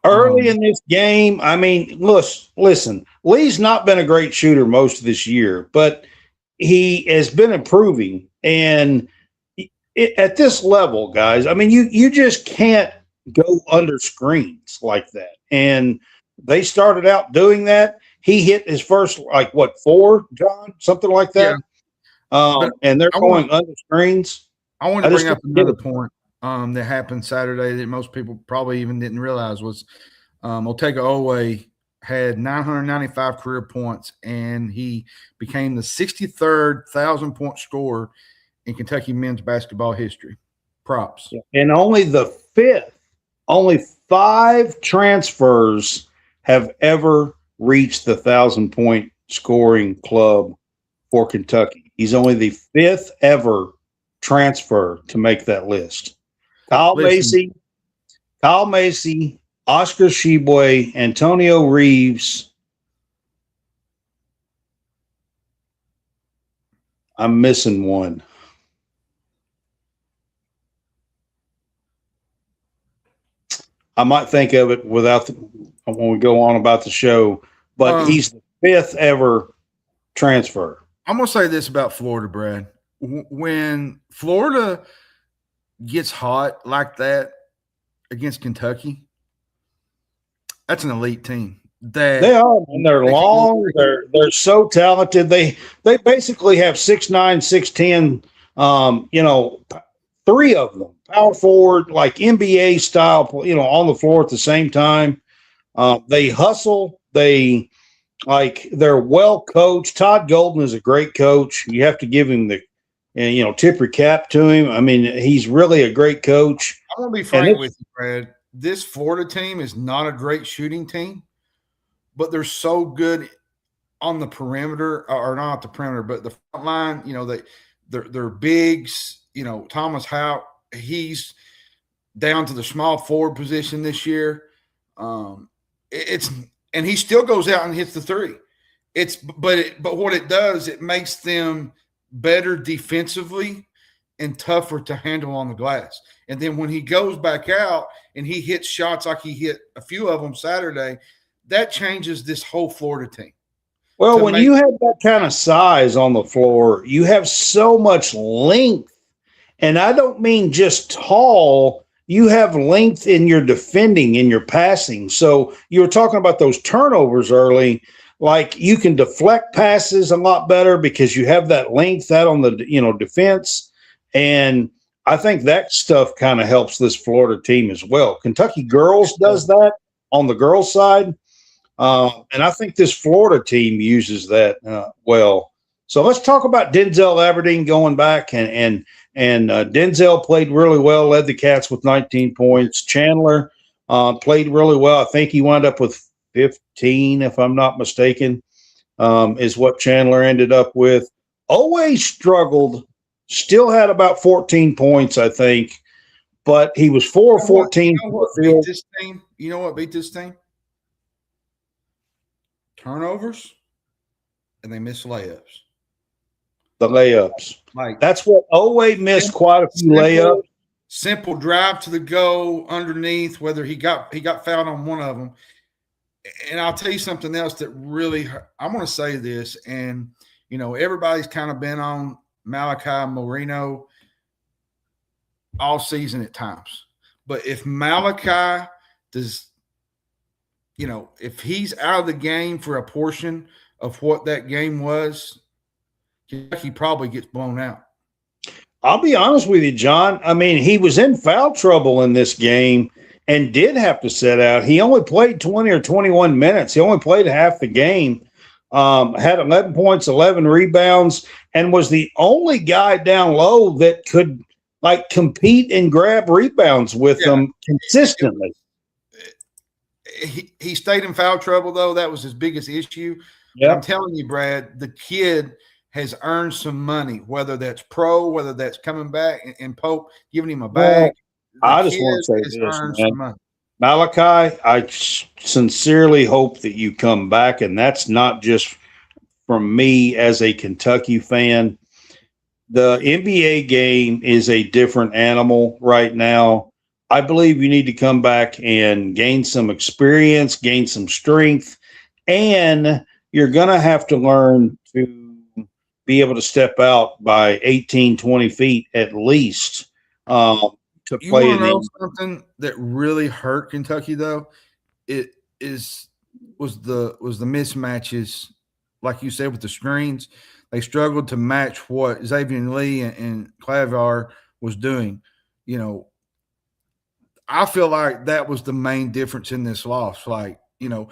Early in this game, I mean, listen, Lee's not been a great shooter most of this year, but he has been improving. And at this level, guys, I mean, you just can't go under screens like that. And they started out doing that. He hit his first, 4, John, something like that. Yeah. And they're going under screens. I want to bring up another point that happened Saturday that most people probably even didn't realize was Otega Owe had 995 career points, and he became the 63rd 1,000-point scorer in Kentucky men's basketball history. Props. Yeah. And only the 5th. Only 5 transfers have ever reached the 1,000-point scoring club for Kentucky. He's only the 5th ever transfer to make that list. Kyle Macy, Oscar Sheboy, Antonio Reeves. I'm missing one. I might think of it when we go on about the show, but he's the 5th ever transfer. I'm going to say this about Florida, Brad. When Florida gets hot like that against Kentucky, that's an elite team. They are, and they're long. They're so talented. They basically have 6'9", 6'10", 3 of them, power forward, like NBA style, on the floor at the same time. They hustle. They're well coached. Todd Golden is a great coach. You have to give him tip your cap to him. I mean, he's really a great coach. I'm going to be frank with you, Brad. This Florida team is not a great shooting team, but they're so good on the perimeter, or not the perimeter, but the front line. They're bigs. Thomas Houck, he's down to the small forward position this year. And he still goes out and hits the 3. But what it does, it makes them better defensively and tougher to handle on the glass. And then when he goes back out and he hits shots like he hit a few of them Saturday, that changes this whole Florida team. Well, when you have that kind of size on the floor, you have so much length. And I don't mean just tall. You have length in your defending, in your passing. So you were talking about those turnovers early. Like, you can deflect passes a lot better because you have that length out on the defense. And I think that stuff kind of helps this Florida team as well. Kentucky girls does that on the girls' side. And I think this Florida team uses that well. So let's talk about Denzel Aberdeen going back, and Denzel played really well, led the Cats with 19 points. Chandler Played really well. I think he wound up with 15, if I'm not mistaken, is what Chandler ended up with. Always struggled, still had about 14 points, I think, but he was 4 of 14 You know what beat this team? You know what beat this team? Turnovers, and they missed layups. The layups. Like that's what Ole missed quite a few layups. Simple drive to the goal underneath, whether he got fouled on one of them. And I'll tell you something else that really I'm going to say this, and everybody's kind of been on Malachi Moreno all season at times. But if Malachi does, if he's out of the game for a portion of what that game was, Kentucky probably gets blown out. I'll be honest with you, John. I mean, he was in foul trouble in this game and did have to sit out. He only played 20 or 21 minutes. He only played half the game, had 11 points, 11 rebounds, and was the only guy down low that could compete and grab rebounds with them consistently. He stayed in foul trouble, though. That was his biggest issue. Yep. I'm telling you, Brad, the kid has earned some money, whether that's pro, whether that's coming back and Pope giving him a bag. I just want to say this, man. Malachi, I sincerely hope that you come back, and that's not just from me as a Kentucky fan. The NBA game is a different animal right now. I believe you need to come back and gain some experience, gain some strength, and you're going to have to learn to be able to step out by 18, 20 feet at least to play. You know something that really hurt Kentucky, though? Was the mismatches, like you said, with the screens. They struggled to match what Xavier Lee and Clavar was doing. I feel like that was the main difference in this loss. I'm going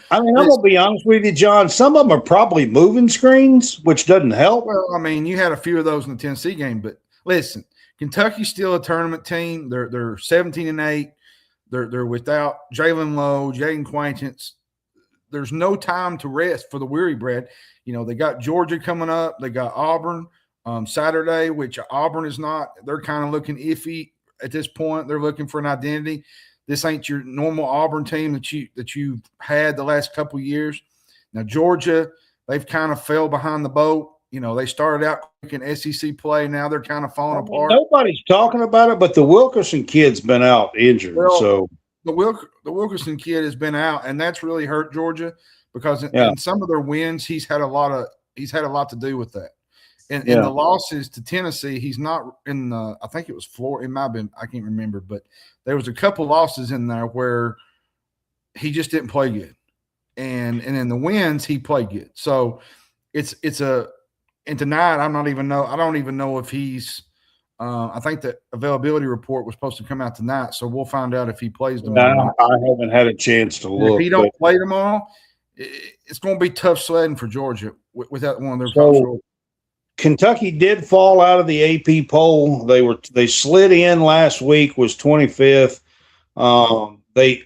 to be honest with you, John. Some of them are probably moving screens, which doesn't help. Well, you had a few of those in the Tennessee game, but listen, Kentucky's still a tournament team. They're 17-8. They're without Jalen Lowe, Jaden Quaintance. There's no time to rest for the weary, Brad. They got Georgia coming up. They got Auburn Saturday, which Auburn is not. They're kind of looking iffy at this point. They're looking for an identity. This ain't your normal Auburn team that you've had the last couple of years. Now, Georgia, they've kind of fell behind the boat. They started out in SEC play. Now they're kind of falling apart. Nobody's talking about it, but the Wilkerson kid's been out injured. Well, so the Wilkerson kid has been out, and that's really hurt Georgia because in some of their wins, he's had a lot to do with that. And in the losses to Tennessee, he's not in the. I think it was Florida. It might have been. I can't remember, but there was a couple losses in there where he just didn't play good, and in the wins he played good. So it's and tonight I don't even know if he's. I think the availability report was supposed to come out tonight, so we'll find out if he plays tomorrow. I haven't had a chance to look. If he don't play tomorrow, it's going to be tough sledding for Georgia without one of their top. Kentucky did fall out of the AP poll. They slid in last week, was 25th. They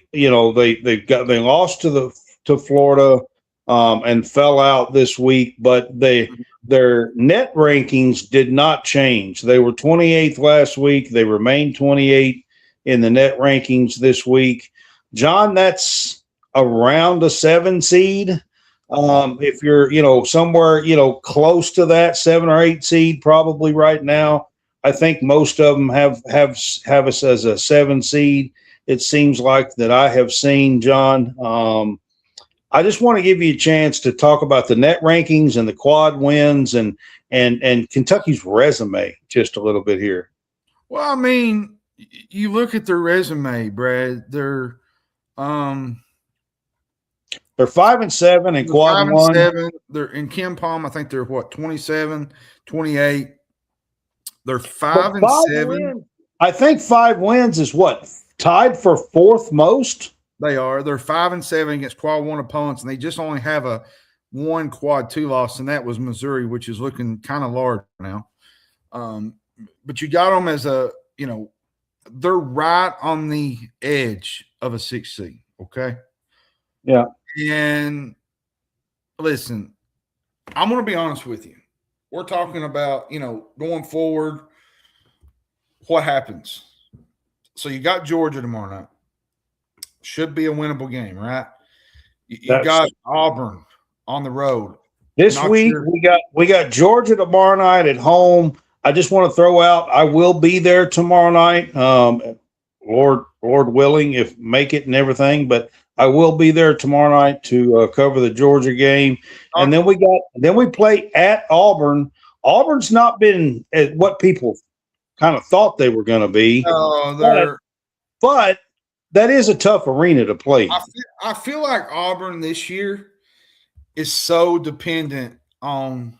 lost to Florida and fell out this week, but their net rankings did not change. They were 28th last week. They remained 28 in the net rankings this week. John, that's around a 7 seed. If you're, somewhere, close to that 7 or 8 seed, probably right now, I think most of them have us as a 7 seed. It seems like that I have seen, John. I just want to give you a chance to talk about the net rankings and the quad wins and Kentucky's resume just a little bit here. Well, you look at their resume, Brad. They're 5-7 in quad 1. 5-7. They're in Ken Palm. I think they're 27, 28. They're 5-7. I think 5 wins is tied for 4th most. They are. They're 5-7 against quad 1 opponents, and they just only have a 1 quad 2 loss, and that was Missouri, which is looking kind of large now. But you got them as a they're right on the edge of a 6 seed. Okay. Yeah. And listen, I'm going to be honest with you. We're talking about, going forward, what happens. So you got Georgia tomorrow night. Should be a winnable game, right? You got Auburn on the road. This week we got Georgia tomorrow night at home. I just want to throw out, I will be there tomorrow night. Lord willing, if make it and everything, but I will be there tomorrow night to cover the Georgia game. And then we play at Auburn. Auburn's not been at what people kind of thought they were going to be. But that is a tough arena to play. I feel like Auburn this year is so dependent on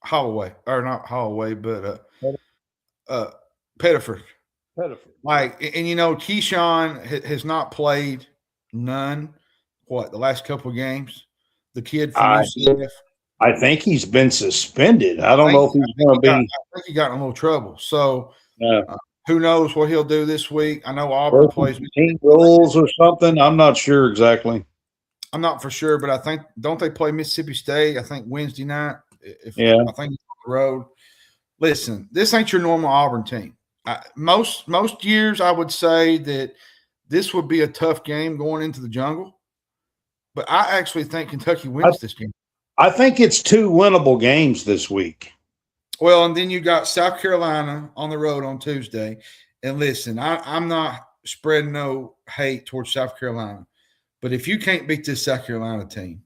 Holloway, or not Holloway, but Pettiford. Like, and Keyshawn has not played none. The last couple of games? The kid from UCF. I think he's been suspended. I don't know if he's going to be. I think he got in a little trouble. So who knows what he'll do this week? I know Auburn plays team rules or something. I'm not sure exactly. I'm not for sure, but I think don't they play Mississippi State? I think Wednesday night. I think it's on the road. Listen, this ain't your normal Auburn team. Most years, I would say that this would be a tough game going into the jungle, but I actually think Kentucky wins this game. I think it's 2 winnable games this week. Well, and then you got South Carolina on the road on Tuesday. And listen, I'm not spreading no hate towards South Carolina, but if you can't beat this South Carolina team,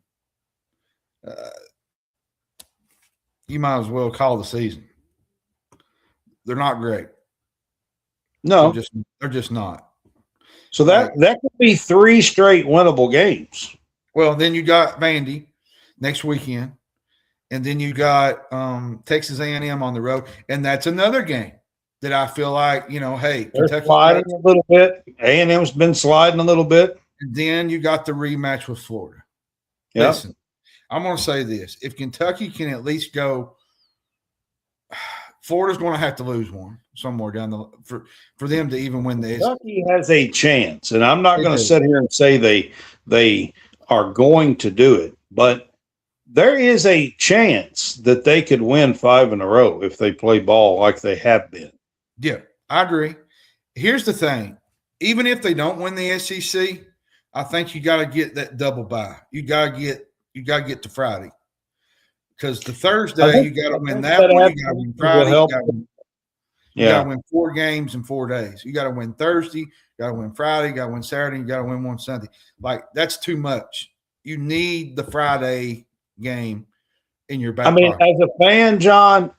you might as well call the season. They're not great. No, they're just not. So that could be 3 straight winnable games. Well, then you got Vandy next weekend, and then you got Texas A&M on the road, and that's another game that I feel like hey, Kentucky's sliding a little bit. A&M's been sliding a little bit. And then you got the rematch with Florida. Yep. Listen, I'm going to say this: if Kentucky can at least go. Florida's going to have to lose one somewhere down the for them to even win the. Kentucky has a chance, and I'm not going to sit here and say they are going to do it, but there is a chance that they could win 5 in a row if they play ball like they have been. Yeah, I agree. Here's the thing: even if they don't win the SEC, I think you got to get that double bye. You got to get to Friday. Because the Thursday, you got to win that one. You got to win Friday. You got to win 4 games in 4 days. You got to win Thursday. You got to win Friday. You got to win Saturday. You got to win one Sunday. Like, that's too much. You need the Friday game in your back pocket. As a fan, John,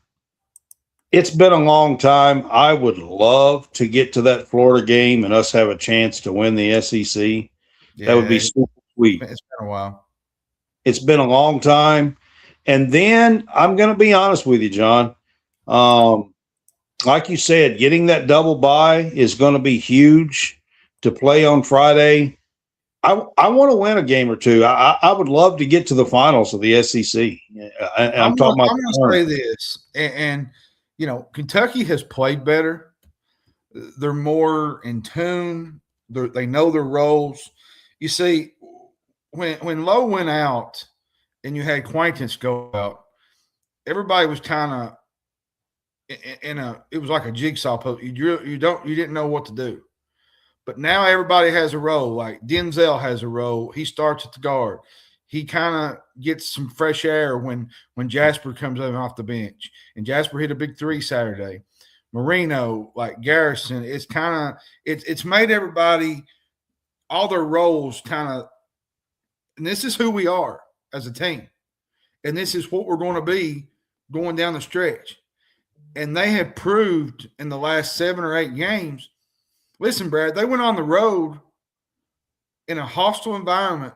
it's been a long time. I would love to get to that Florida game and us have a chance to win the SEC. Yeah, that would be super sweet. It's been a while. It's been a long time. And then I'm going to be honest with you, John. Like you said, getting that double bye is going to be huge to play on Friday. I want to win a game or two. I would love to get to the finals of the SEC. I'm going to say this, and Kentucky has played better. They're more in tune. They know their roles. You see, when Lowe went out, and you had Quaintance go out, everybody was kind of it was like a jigsaw puzzle. You didn't know what to do. But now everybody has a role. Like Denzel has a role. He starts at the guard. He kind of gets some fresh air when Jasper comes in off the bench. And Jasper hit a big 3 Saturday. Marino, like Garrison, it's made everybody, all their roles kind of, and this is who we are as a team. And this is what we're going to be going down the stretch. And they have proved in the last 7 or 8 games. Listen, Brad, they went on the road in a hostile environment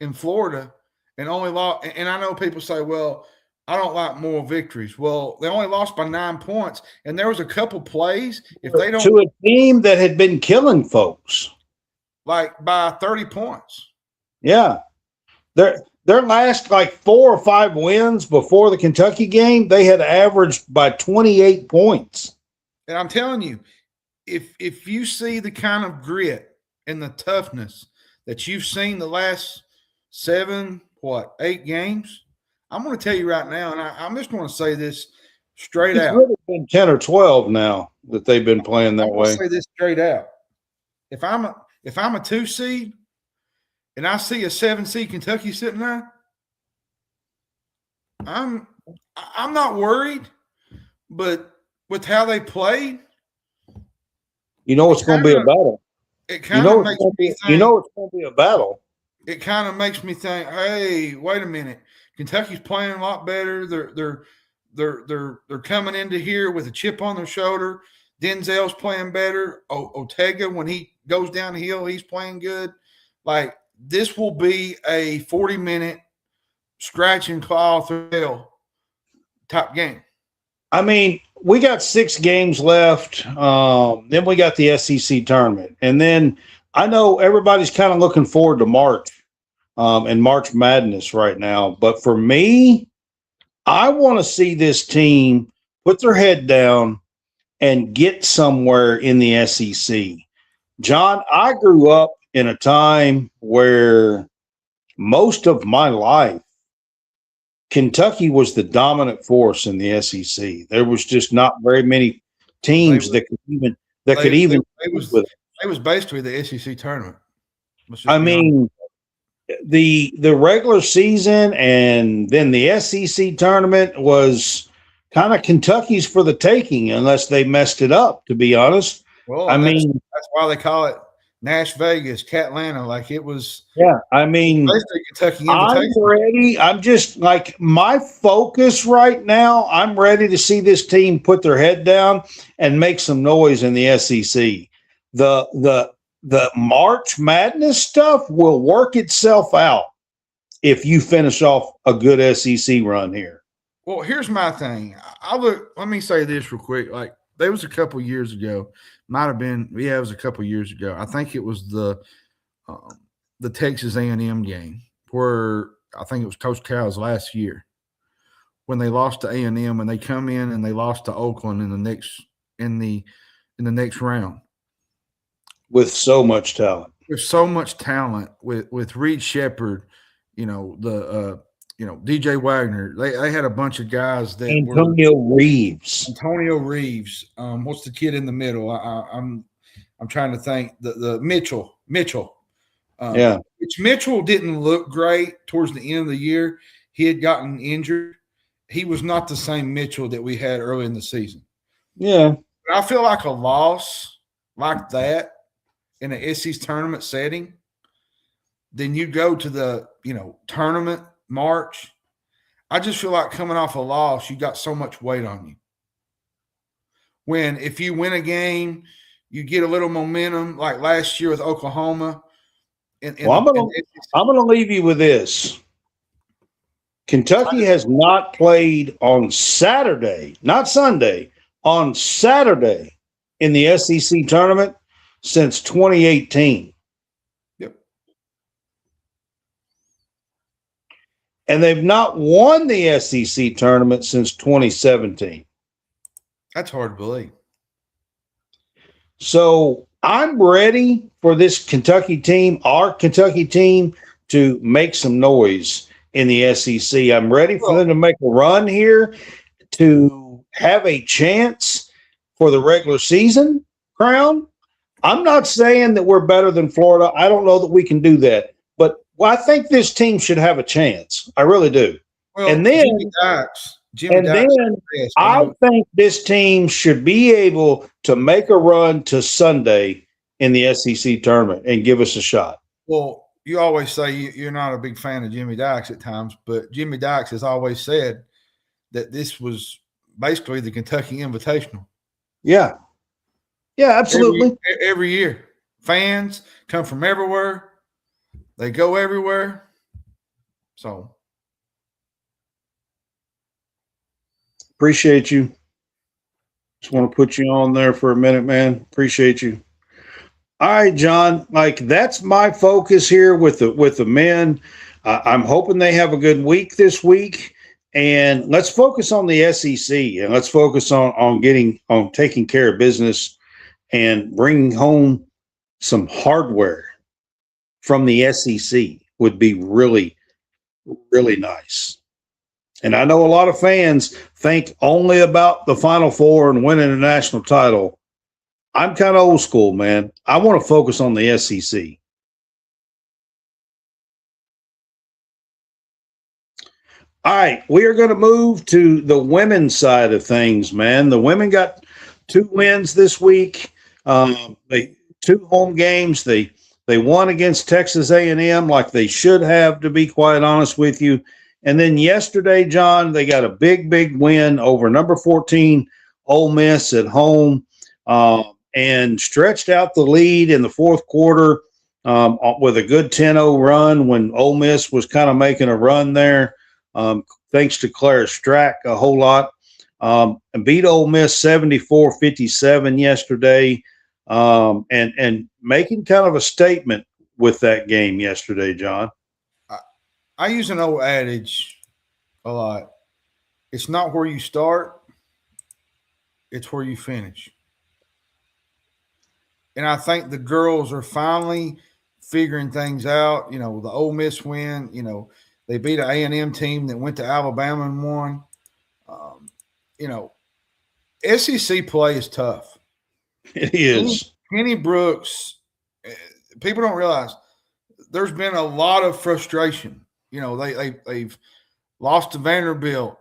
in Florida and only lost. And I know people say, well, I don't like moral victories. Well, they only lost by 9 points. And there was a couple plays. If they don't, to a team that had been killing folks. Like by 30 points. Yeah. their last like 4 or 5 wins before the Kentucky game, they had averaged by 28 points. And I'm telling you, if you see the kind of grit and the toughness that you've seen the last 8 games, I'm going to tell you right now, and I'm just going to say this straight out. It's really been 10 or 12 now that they've been playing that way. Say this straight out. If I'm a 2 seed and I see a 7 seed Kentucky sitting there, I'm not worried. But with how they played, you know it's going to be a battle. It kind of makes me think. You know it's going to be a battle. It kind of makes me think, hey, wait a minute. Kentucky's playing a lot better. They're coming into here with a chip on their shoulder. Denzel's playing better. Ortega, when he goes downhill, he's playing good. Like, this will be a 40-minute scratch and claw thrill type game. I mean, we got 6 games left. Then we got the SEC tournament. And then I know everybody's kind of looking forward to March and March Madness right now. But for me, I want to see this team put their head down and get somewhere in the SEC. John, I grew up in a time where most of my life, Kentucky was the dominant force in the SEC. There was just not very many teams that could even It was basically the SEC tournament. I mean, the regular season and then the SEC tournament was kind of Kentucky's for the taking, unless they messed it up. To be honest, well, I mean that's why they call it Nash Vegas, Catlanta, like it was. Yeah, I mean, Kentucky I'm ready. I'm just like, my focus right now, I'm ready to see this team put their head down and make some noise in the SEC. The March Madness stuff will work itself out if you finish off a good SEC run here. Well, here's my thing. Let me say this real quick. Like, there was a couple years ago. Might have been, it was a couple years ago. I think it was the Texas A&M game where I think it was Coach Cal's last year when they lost to A&M and they come in and they lost to Oakland in the next round with so much talent. With Reed Shepherd, DJ Wagner. They had a bunch of guys that Antonio Reeves. What's the kid in the middle? I'm trying to think. The Mitchell. Which Mitchell didn't look great towards the end of the year. He had gotten injured. He was not the same Mitchell that we had early in the season. Yeah. But I feel like a loss like that in an SEC tournament setting, then you go to the tournament March. I just feel like coming off a loss, you got so much weight on you. When if you win a game, you get a little momentum, like last year with Oklahoma. I'm going to leave you with this. Kentucky has not played on Saturday, not Sunday, on Saturday in the SEC tournament since 2018. Yep. And they've not won the SEC tournament since 2017. That's hard to believe. So I'm ready for this Kentucky team, our Kentucky team, to make some noise in the SEC. I'm ready for them to make a run here to have a chance for the regular season crown. I'm not saying that we're better than Florida. I don't know that we can do that. But I think this team should have a chance. I really do. Well, and then I think this team should be able to make a run to Sunday in the SEC tournament and give us a shot. Well, you always say you're not a big fan of Jimmy Dykes at times, but Jimmy Dykes has always said that this was basically the Kentucky Invitational. Yeah. Yeah, absolutely. Every year. Fans come from everywhere. They go everywhere. So. Appreciate you. Just want to put you on there for a minute, man. Appreciate you. All right, John. Like, that's my focus here with the men. I'm hoping they have a good week this week. And let's focus on the SEC, and let's focus on taking care of business and bringing home some hardware from the SEC would be really, really nice. And I know a lot of fans think only about the Final Four and winning a national title. I'm kind of old school, man. I want to focus on the SEC. All right, we are going to move to the women's side of things, man. The women got 2 wins this week. They 2 home games. They won against Texas A&M like they should have, to be quite honest with you. And then yesterday, John, they got a big, big win over number 14 Ole Miss at home, and stretched out the lead in the fourth quarter with a good 10-0 run when Ole Miss was kind of making a run there. Thanks to Clara Strack a whole lot, and beat Ole Miss 74-57 yesterday, and making kind of a statement with that game yesterday, John. I use an old adage a lot. It's not where you start, it's where you finish. And I think the girls are finally figuring things out. The Ole Miss win, they beat an A&M team that went to Alabama and won. SEC play is tough. It is. Kenny Brooks, people don't realize there's been a lot of frustration. They've lost to Vanderbilt,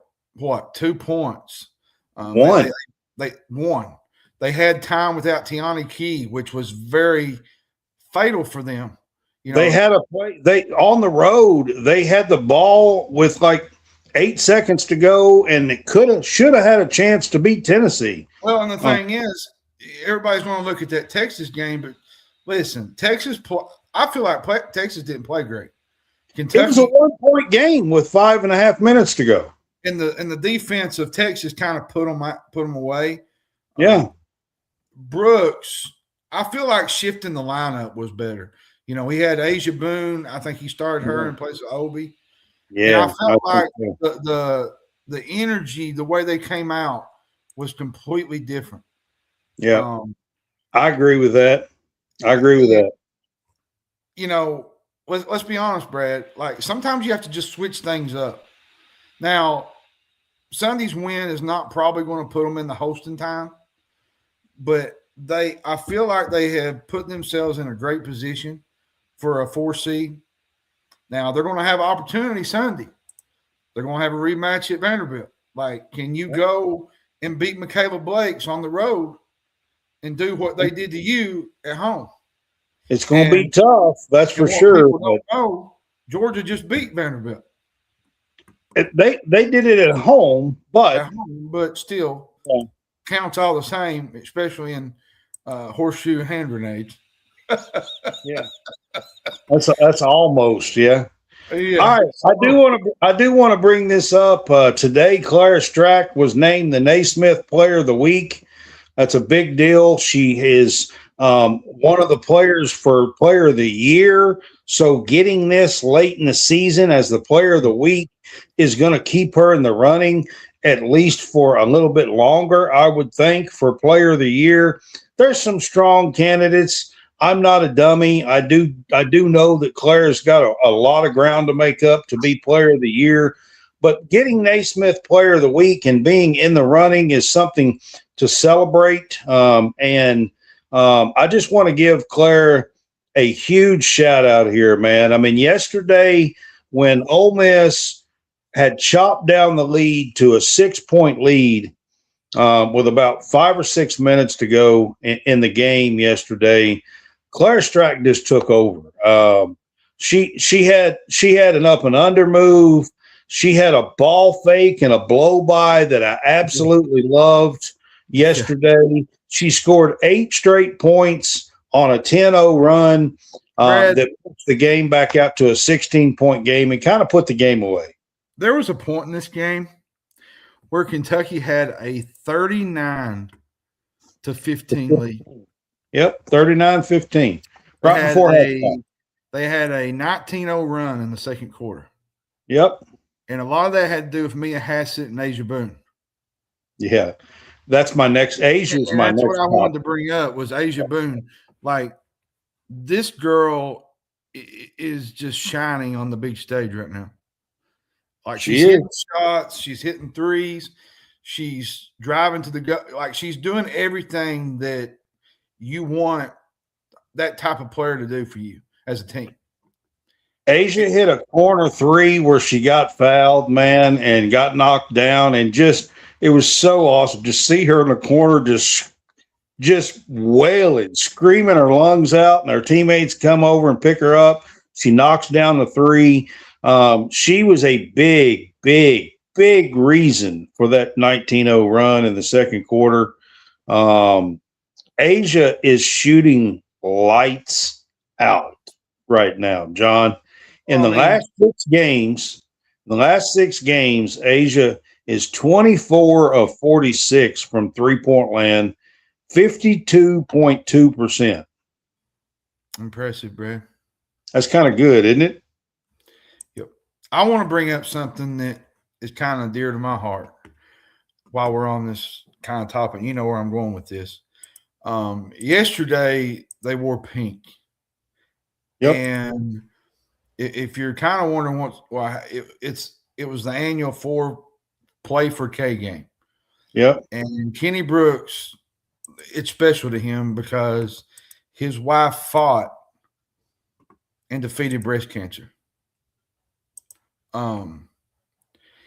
2 points? One. They won. They had time without Tiani Key, which was very fatal for them. They had a play. On the road, they had the ball with like 8 seconds to go, and it should have had a chance to beat Tennessee. Well, and the thing is, everybody's going to look at that Texas game, but listen, I feel like Texas didn't play great. Kentucky, it was a 1-point game with 5.5 minutes to go. And the defense of Texas kind of put them away. Yeah. Brooks, I feel like shifting the lineup was better. He had Asia Boone. I think he started her in place of Obi. Yeah. And I felt like the energy, the way they came out was completely different. Yeah. I agree with that. Let's be honest, Brad. Like, sometimes you have to just switch things up. Now, Sunday's win is not probably going to put them in the hosting time, but I feel like they have put themselves in a great position for a 4 seed. Now, they're going to have opportunity Sunday. They're going to have a rematch at Vanderbilt. Like, can you go and beat Michaela Blake's on the road and do what they did to you at home? It's going to be tough, that's for sure. Georgia just beat Vanderbilt. They did it at home, but still counts all the same, especially in horseshoe hand grenades. Yeah, that's almost yeah. All right, I do want to bring this up today. Clara Strack was named the Naismith Player of the Week. That's a big deal. She is one of the players for Player of the Year. So getting this late in the season as the Player of the Week is going to keep her in the running at least for a little bit longer, I would think, for Player of the Year. There's some strong candidates. I'm not a dummy. I do know that Clara's got a lot of ground to make up to be Player of the Year. But getting Naismith Player of the Week and being in the running is something to celebrate. I just want to give Clara a huge shout out here, man. I mean, yesterday when Ole Miss had chopped down the lead to a 6-point lead with about 5 or 6 minutes to go in the game yesterday, Clara Strack just took over. She had an up and under move. She had a ball fake and a blow by that I absolutely loved yesterday. She scored 8 straight points on a 10-0 run that puts the game back out to a 16-point game and kind of put the game away. There was a point in this game where Kentucky had a 39-15 lead. Yep, 39-15. Right before halftime. They had a 19-0 run in the second quarter. Yep. And a lot of that had to do with Mia Hassett and Asia Boone. Yeah. That's my next. Asia's my next. That's what I wanted to bring up was Asia Boone. Like, this girl is just shining on the big stage right now. Like, she's hitting shots, she's hitting threes, she's driving to the gut. Like, she's doing everything that you want that type of player to do for you as a team. Asia hit a corner three where she got fouled, man, and got knocked down, and just it was so awesome to see her in the corner just wailing, screaming her lungs out, and her teammates come over and pick her up. She knocks down the three. She was a big reason for that 19-0 run in the second quarter. Asia is shooting lights out right now, John. In the last 6 games, Asia is 24 of 46 from three-point land, 52.2%. Impressive, Brad. That's kind of good, isn't it? Yep. I want to bring up something that is kind of dear to my heart while we're on this kind of topic. You know where I'm going with this. Yesterday, they wore pink. Yep. And if you're kind of wondering it was the annual Play for K game. Yep. And Kenny Brooks, it's special to him because his wife fought and defeated breast cancer.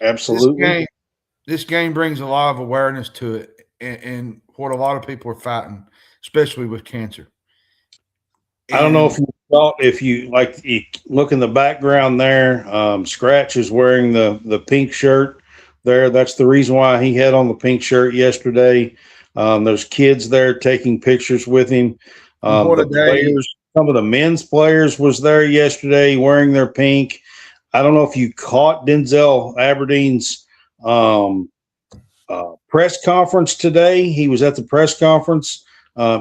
Absolutely. This game brings a lot of awareness to it and what a lot of people are fighting, especially with cancer. I don't know if you look in the background there. Scratch is wearing the pink shirt there. That's the reason why he had on the pink shirt yesterday. There's kids there taking pictures with him. Some of the men's players was there yesterday wearing their pink. I don't know if you caught Denzel Aberdeen's press conference today. He was at the press conference.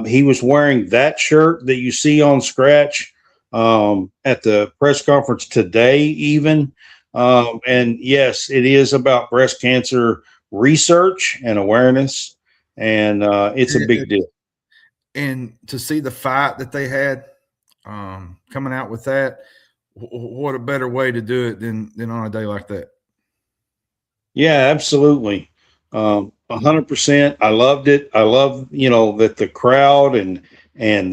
He was wearing that shirt that you see on Scratch at the press conference today even. And yes, it is about breast cancer research and awareness, and it's a big deal. And to see the fight that they had coming out with that, what a better way to do it than on a day like that. Yeah, absolutely. 100%. I loved it. I love, that the crowd and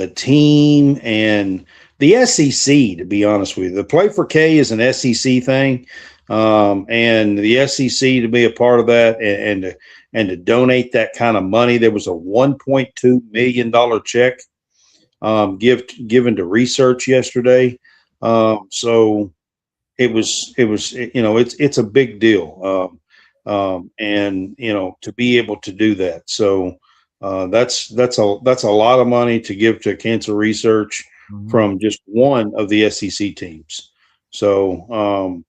the team and the SEC, to be honest with you. The Play for K is an SEC thing. And the SEC to be a part of that and to donate that kind of money. There was a $1.2 million check given to research yesterday. So it's a big deal. And to be able to do that. So that's a lot of money to give to cancer research from just one of the SEC teams. So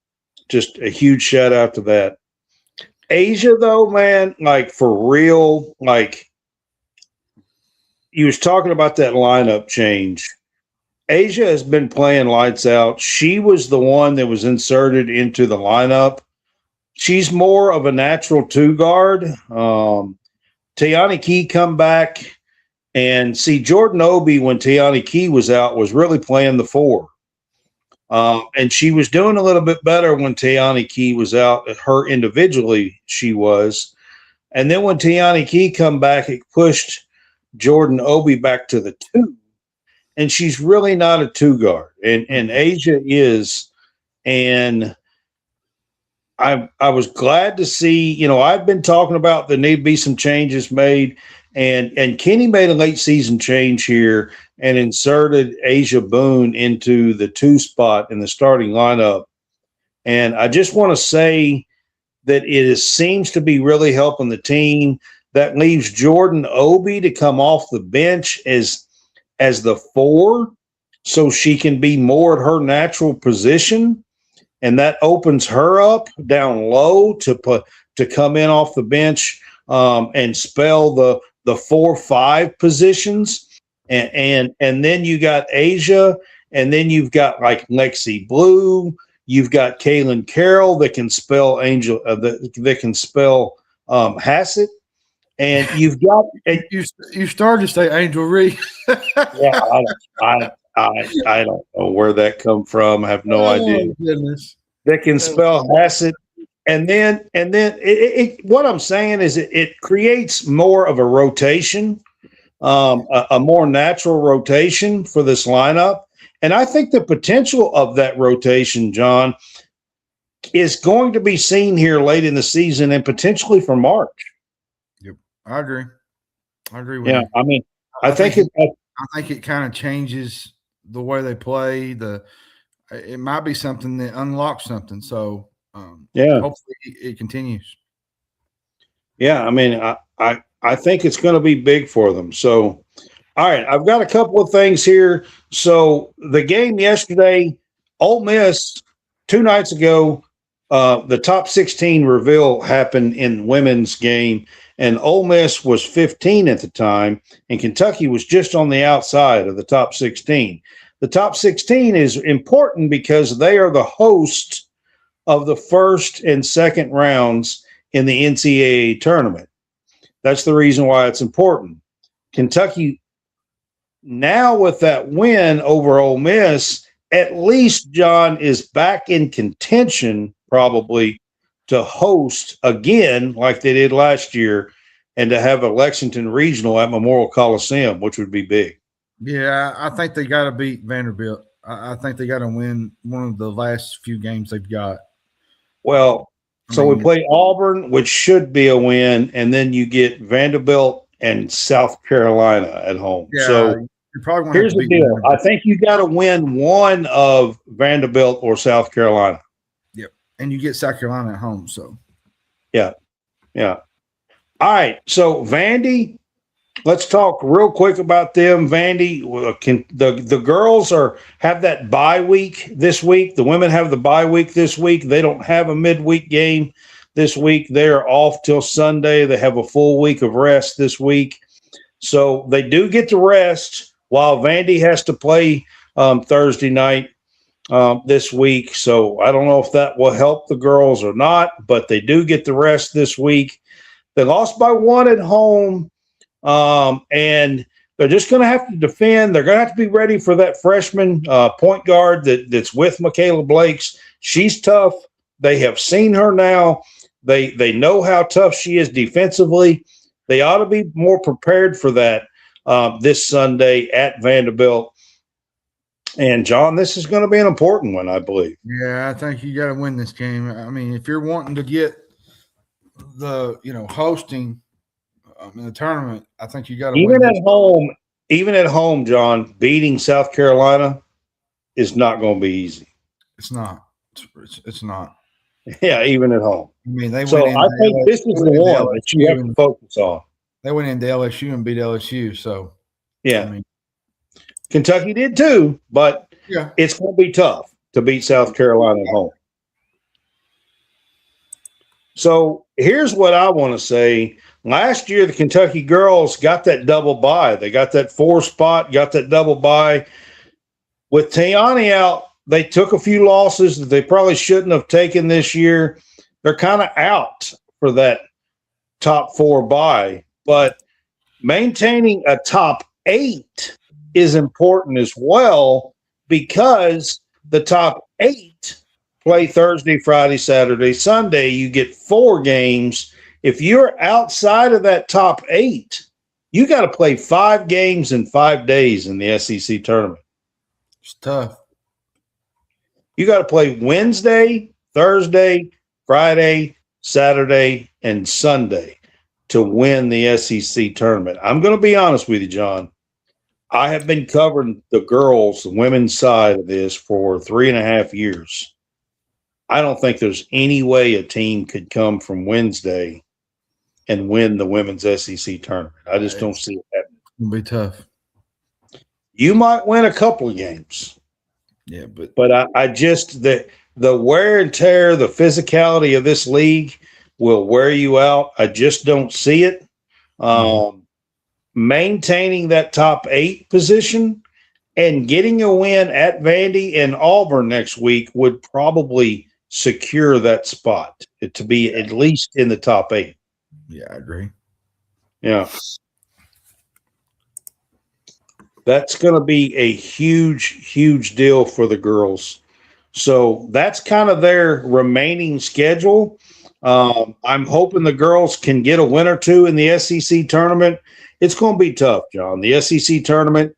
just a huge shout out to that. Asia though, man, for real, you was talking about that lineup change. Asia has been playing lights out. She was the one that was inserted into the lineup. She's more of a natural two guard. Tiani Key come back and see Jordan Obi when Tiani Key was out was really playing the four. And she was doing a little bit better when Tiani Key was out. Her individually, she was. And then when Tiani Key come back, it pushed Jordan Obi back to the two. And she's really not a two guard. And Asia is. And I was glad to see, I've been talking about there need to be some changes made. And Kenny made a late season change here and inserted Asia Boone into the two spot in the starting lineup. And I just want to say that seems to be really helping the team. That leaves Jordan Obi to come off the bench as the four, so she can be more at her natural position. And that opens her up down low to come in off the bench and spell the 4-5 positions. And then you got Asia And then you've got like Lexi Blue. You've got Kaylin Carroll that can spell that can spell Hassett. And you've got you started to say Angel Reed. yeah, I don't know where that come from. I have no idea. Goodness. That can spell Hassett. And then what I'm saying is it creates more of a rotation, a more natural rotation for this lineup. And I think the potential of that rotation, John, is going to be seen here late in the season and potentially for March. Yep, I agree. I agree with you. I mean, I think it kind of changes the way they play. It might be something that unlocks something. So hopefully it continues. Yeah, I mean, I think it's going to be big for them. So, all right, I've got a couple of things here. So the game yesterday, Ole Miss, 2 nights ago, the top 16 reveal happened in women's game, and Ole Miss was 15 at the time, and Kentucky was just on the outside of the top 16. The top 16 is important because they are the hosts of the first and second rounds in the NCAA tournament. That's the reason why it's important. Kentucky, now with that win over Ole Miss, at least, John, is back in contention probably to host again like they did last year and to have a Lexington regional at Memorial Coliseum, which would be big. Yeah, I think they got to beat Vanderbilt. I think they got to win one of the last few games they've got. Well, we play Auburn, which should be a win, and then you get Vanderbilt and South Carolina at home. Yeah, so you probably here's the deal. I think you got to win one of Vanderbilt or South Carolina. Yep, and you get South Carolina at home. So, yeah. All right, so Vandy. Let's talk real quick about them. Vandy, the girls have that bye week this week. The women have the bye week this week. They don't have a midweek game this week. They are off till Sunday. They have a full week of rest this week. So they do get to rest while Vandy has to play Thursday night this week. So I don't know if that will help the girls or not, but they do get the rest this week. They lost by 1 at home. And they're just going to have to defend. They're going to have to be ready for that freshman point guard that's with Michaela Blakes. She's tough. They have seen her now. They know how tough she is defensively. They ought to be more prepared for that this Sunday at Vanderbilt. And, John, this is going to be an important one, I believe. Yeah, I think you got to win this game. I mean, if you're wanting to get the, hosting in the tournament, I think you got to even at home, John, beating South Carolina is not going to be easy. It's not. It's not. Yeah, even at home. I mean, I think this is the one that you have to focus on. They went into LSU and beat LSU, so yeah. I mean, Kentucky did too, but it's going to be tough to beat South Carolina at home. So here's what I want to say. Last year, the Kentucky girls got that double bye. They got that 4 spot, got that double bye. With Tiani out, they took a few losses that they probably shouldn't have taken this year. They're kind of out for that top 4 bye. But maintaining a top 8 is important as well because the top 8 play Thursday, Friday, Saturday, Sunday. You get 4 games. If you're outside of that top 8, you got to play 5 games in 5 days in the SEC tournament. It's tough. You got to play Wednesday, Thursday, Friday, Saturday, and Sunday to win the SEC tournament. I'm going to be honest with you, John. I have been covering the girls, the women's side of this for 3.5 years. I don't think there's any way a team could come from Wednesday and win the women's SEC tournament. I just don't see it happening. It'll be tough. You might win a couple of games. Yeah, but I just the wear and tear, the physicality of this league will wear you out. I just don't see it. Maintaining that top 8 position And getting a win at Vandy and Auburn next week would probably secure that spot to be at least in the top 8. Yeah, I agree. Yeah. That's going to be a huge, huge deal for the girls. So that's kind of their remaining schedule. I'm hoping the girls can get a win or two in the SEC tournament. It's going to be tough, John. The SEC tournament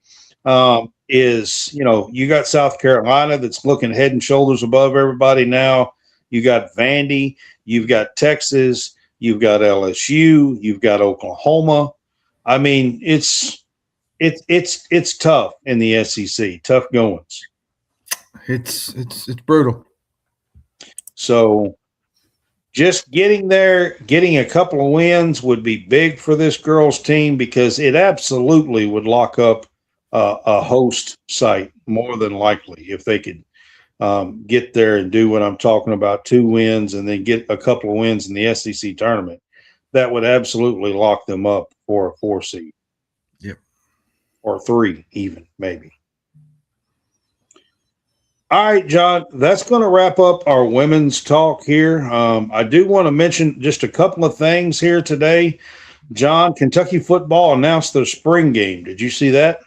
is, you got South Carolina that's looking head and shoulders above everybody now. You got Vandy, you've got Texas, you've got LSU, you've got Oklahoma. I mean, it's tough in the SEC, tough goings. It's brutal. So just getting there, getting a couple of wins would be big for this girls team because it absolutely would lock up a host site more than likely if they could get there and do what I'm talking about, 2 wins and then get a couple of wins in the SEC tournament. That would absolutely lock them up for a 4 seed. Yep. Or 3 even, maybe. All right, John, that's going to wrap up our women's talk here. I do want to mention just a couple of things here today. John, Kentucky football announced their spring game. Did you see that?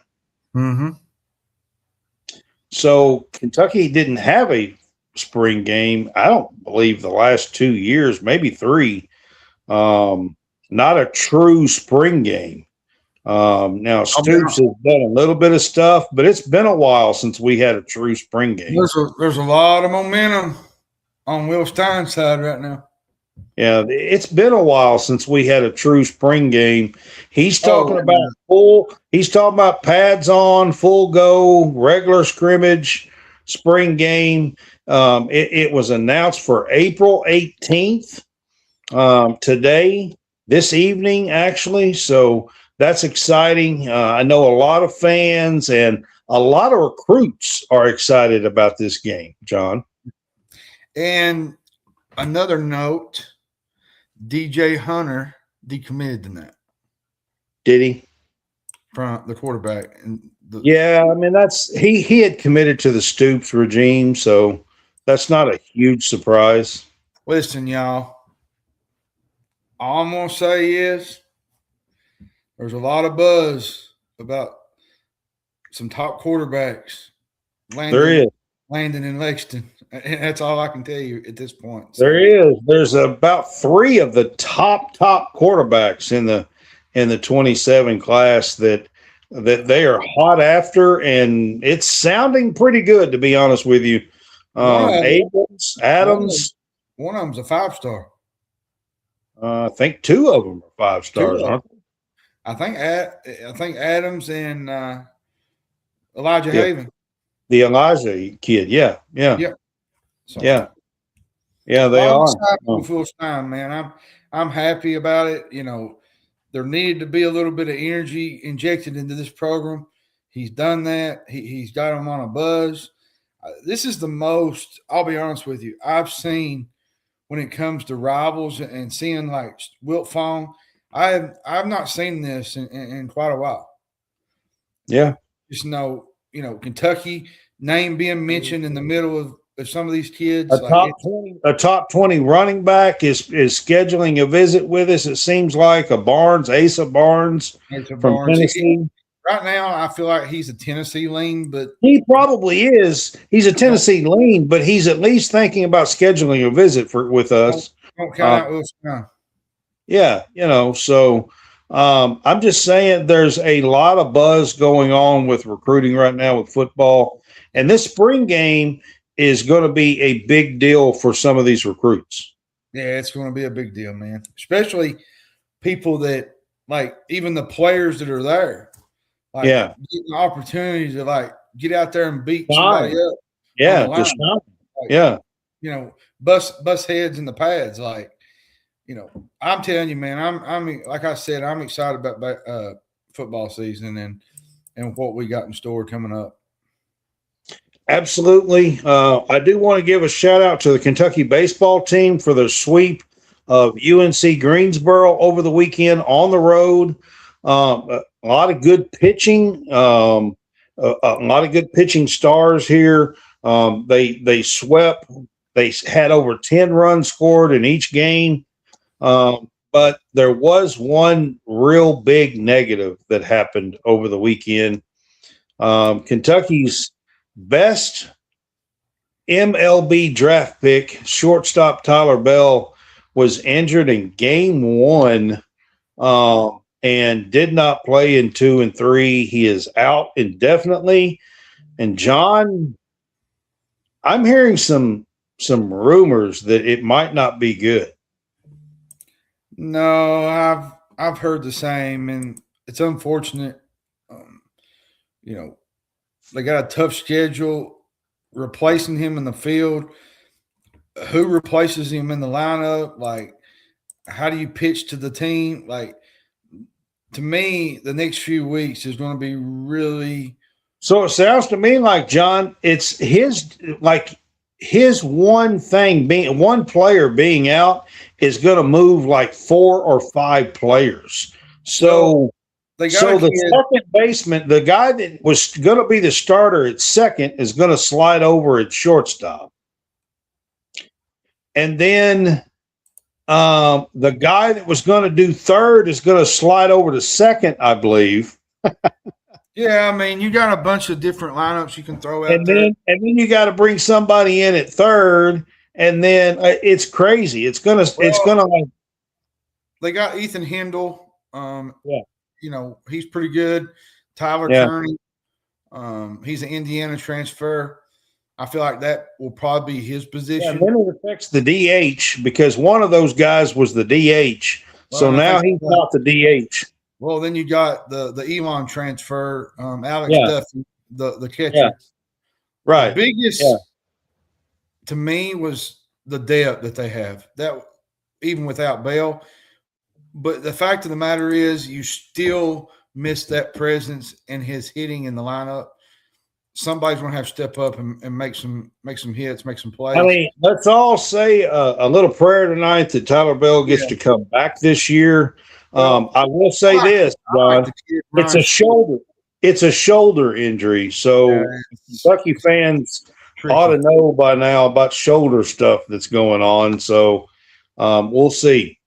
Mm-hmm. So Kentucky didn't have a spring game, I don't believe, the last 2 years, maybe 3. Not a true spring game. Now Stoops has done a little bit of stuff, but it's been a while since we had a true spring game. There's a lot of momentum on Will Stein's side right now. Yeah, it's been a while since we had a true spring game. He's talking he's talking about pads on, full go, regular scrimmage, spring game. It was announced for April 18th, today, this evening, actually. So that's exciting. I know a lot of fans and a lot of recruits are excited about this game, John. And another note, DJ Hunter decommitted tonight. Did he? From the quarterback. Yeah, I mean, he had committed to the Stoops regime, so that's not a huge surprise. Listen, y'all, all I'm going to say is there's a lot of buzz about some top quarterbacks landing in Lexington. And that's all I can tell you at this point. So. There is. There's about 3 of the top quarterbacks in the 27 class that they are hot after, and it's sounding pretty good, to be honest with you. Adams. One of them's a 5-star. I think 2 of them are 5 stars, aren't they? I think Adams and Elijah Haven. The Elijah kid, yeah. So, yeah, they are. Full time, man. I'm happy about it. There needed to be a little bit of energy injected into this program. He's done that. He's got them on a buzz. This is the most, I'll be honest with you, I've seen when it comes to rivals and seeing like Wilt Fong. I've not seen this in quite a while. Yeah. Just Kentucky name being mentioned in the middle of some of these kids. A top 20 running back is scheduling a visit with us. It seems like Asa Barnes from Tennessee. Right now, I feel like he's a Tennessee lean, but he probably is. He's a Tennessee lean, but he's at least thinking about scheduling a visit with us. Don't count out Will Stein. Yeah, so I'm just saying there's a lot of buzz going on with recruiting right now with football. And this spring game is going to be a big deal for some of these recruits. Yeah, it's going to be a big deal, man. Especially people that, like, even the players that are there. Like, getting the opportunity to, get out there and beat somebody up. Yeah, bust heads in the pads. I'm telling you, man, I'm like I said, I'm excited about football season and what we got in store coming up. Absolutely. I do want to give a shout out to the Kentucky baseball team for their sweep of UNC Greensboro over the weekend on the road. A lot of good pitching. a lot of good pitching stars here. They swept. They had over 10 runs scored in each game. But there was one real big negative that happened over the weekend. Kentucky's best MLB draft pick, shortstop Tyler Bell, was injured in game 1 and did not play in 2 and 3. He is out indefinitely. And John, I'm hearing some rumors that it might not be good. No, I've heard the same, and it's unfortunate. They got a tough schedule. Replacing him in the field, who replaces him in the lineup? Like, how do you pitch to the team? Like, to me, the next few weeks is going to be really. So it sounds to me like, John, it's his one player being out is going to move like 4 or 5 players. So the second baseman, the guy that was going to be the starter at second, is going to slide over at shortstop. And then the guy that was going to do third is going to slide over to second, I believe. Yeah, I mean, you got a bunch of different lineups you can throw out and then you got to bring somebody in at third, and then it's crazy. It's gonna like. They got Ethan Hindle. Yeah. He's pretty good. Tyler Kearney, he's an Indiana transfer. I feel like that will probably be his position. Yeah, and then it affects the DH because one of those guys was the DH. Well, so now he's not the DH. Well, then you got the Elon transfer, Alex Duffy, the catcher. Yeah. Right. The biggest to me was the depth that they have. That even without Bell. But the fact of the matter is, you still miss that presence and his hitting in the lineup. Somebody's going to have to step up and make some hits, make some plays. I mean, let's all say a little prayer tonight that Tyler Bell gets to come back this year. I will say this, John, it's a shoulder. It's a shoulder injury. So Kentucky fans ought to know by now about shoulder stuff that's going on. So we'll see.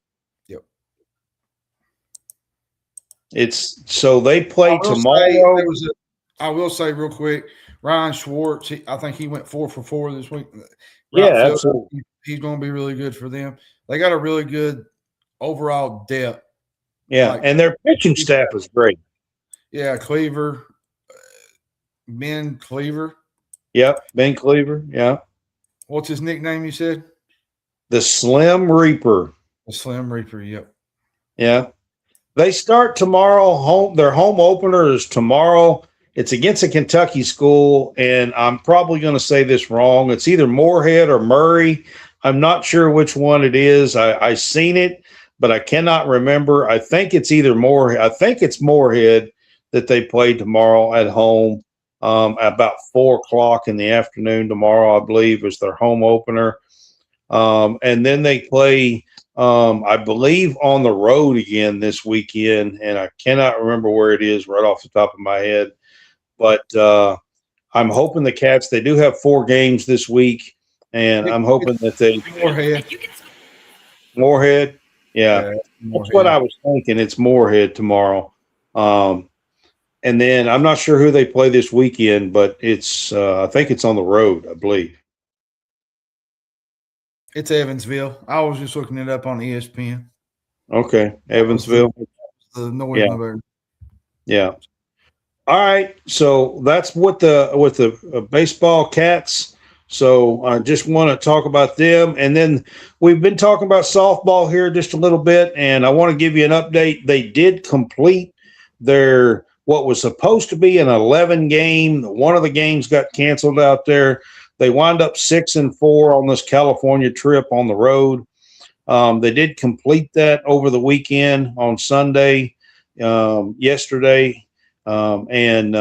They play tomorrow. I will say real quick, Ryan Schwartz, I think he went 4 for 4 this week. Absolutely. He's going to be really good for them. They got a really good overall depth. Yeah, and their pitching staff is great. Yeah, Cleaver, Ben Cleaver. Yep, Ben Cleaver, yeah. What's his nickname you said? The Slim Reaper. The Slim Reaper, yep. Yeah. They start tomorrow. Their home opener is tomorrow. It's against a Kentucky school, and I'm probably going to say this wrong. It's either Moorhead or Murray. I'm not sure which one it is. I seen it, but I cannot remember. I think it's either Moorhead. I think it's Moorhead that they play tomorrow at home about 4:00 in the afternoon tomorrow, I believe, is their home opener. And then they play I believe on the road again this weekend, and I cannot remember where it is right off the top of my head. But I'm hoping the Cats, they do have 4 games this week, and I'm hoping that they – Moorhead? Yeah. That's what I was thinking. It's Moorhead tomorrow. And then I'm not sure who they play this weekend, but it's I think it's on the road, I believe. It's Evansville. I was just looking it up on ESPN. Okay, Evansville. The Northern. Yeah. All right. So that's with the baseball Cats. So I just want to talk about them, and then we've been talking about softball here just a little bit, and I want to give you an update. They did complete their what was supposed to be an 11 game. One of the games got canceled out there. They wound up 6-4 on this California trip on the road. They did complete that over the weekend on Sunday, yesterday, and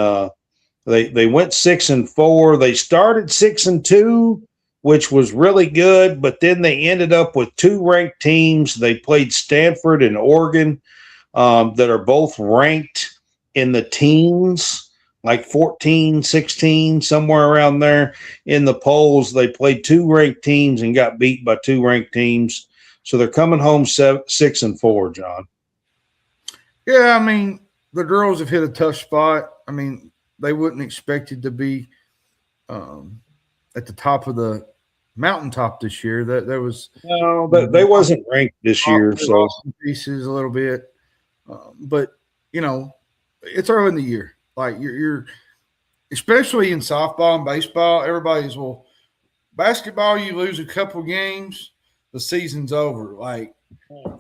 they went 6-4. They started 6-2, which was really good, but then they ended up with 2 ranked teams. They played Stanford and Oregon, that are both ranked in the teens. like 14, 16, somewhere around there in the polls. They played 2 ranked teams and got beat by 2 ranked teams. So they're coming home 6-4, John. Yeah, I mean, the girls have hit a tough spot. I mean, they wouldn't expect it to be at the top of the mountaintop this year. That was no, they wasn't ranked this year. So pieces a little bit, but you know, it's early in the year. Like you're especially in softball and baseball. Everybody's basketball. You lose a couple games, the season's over. Like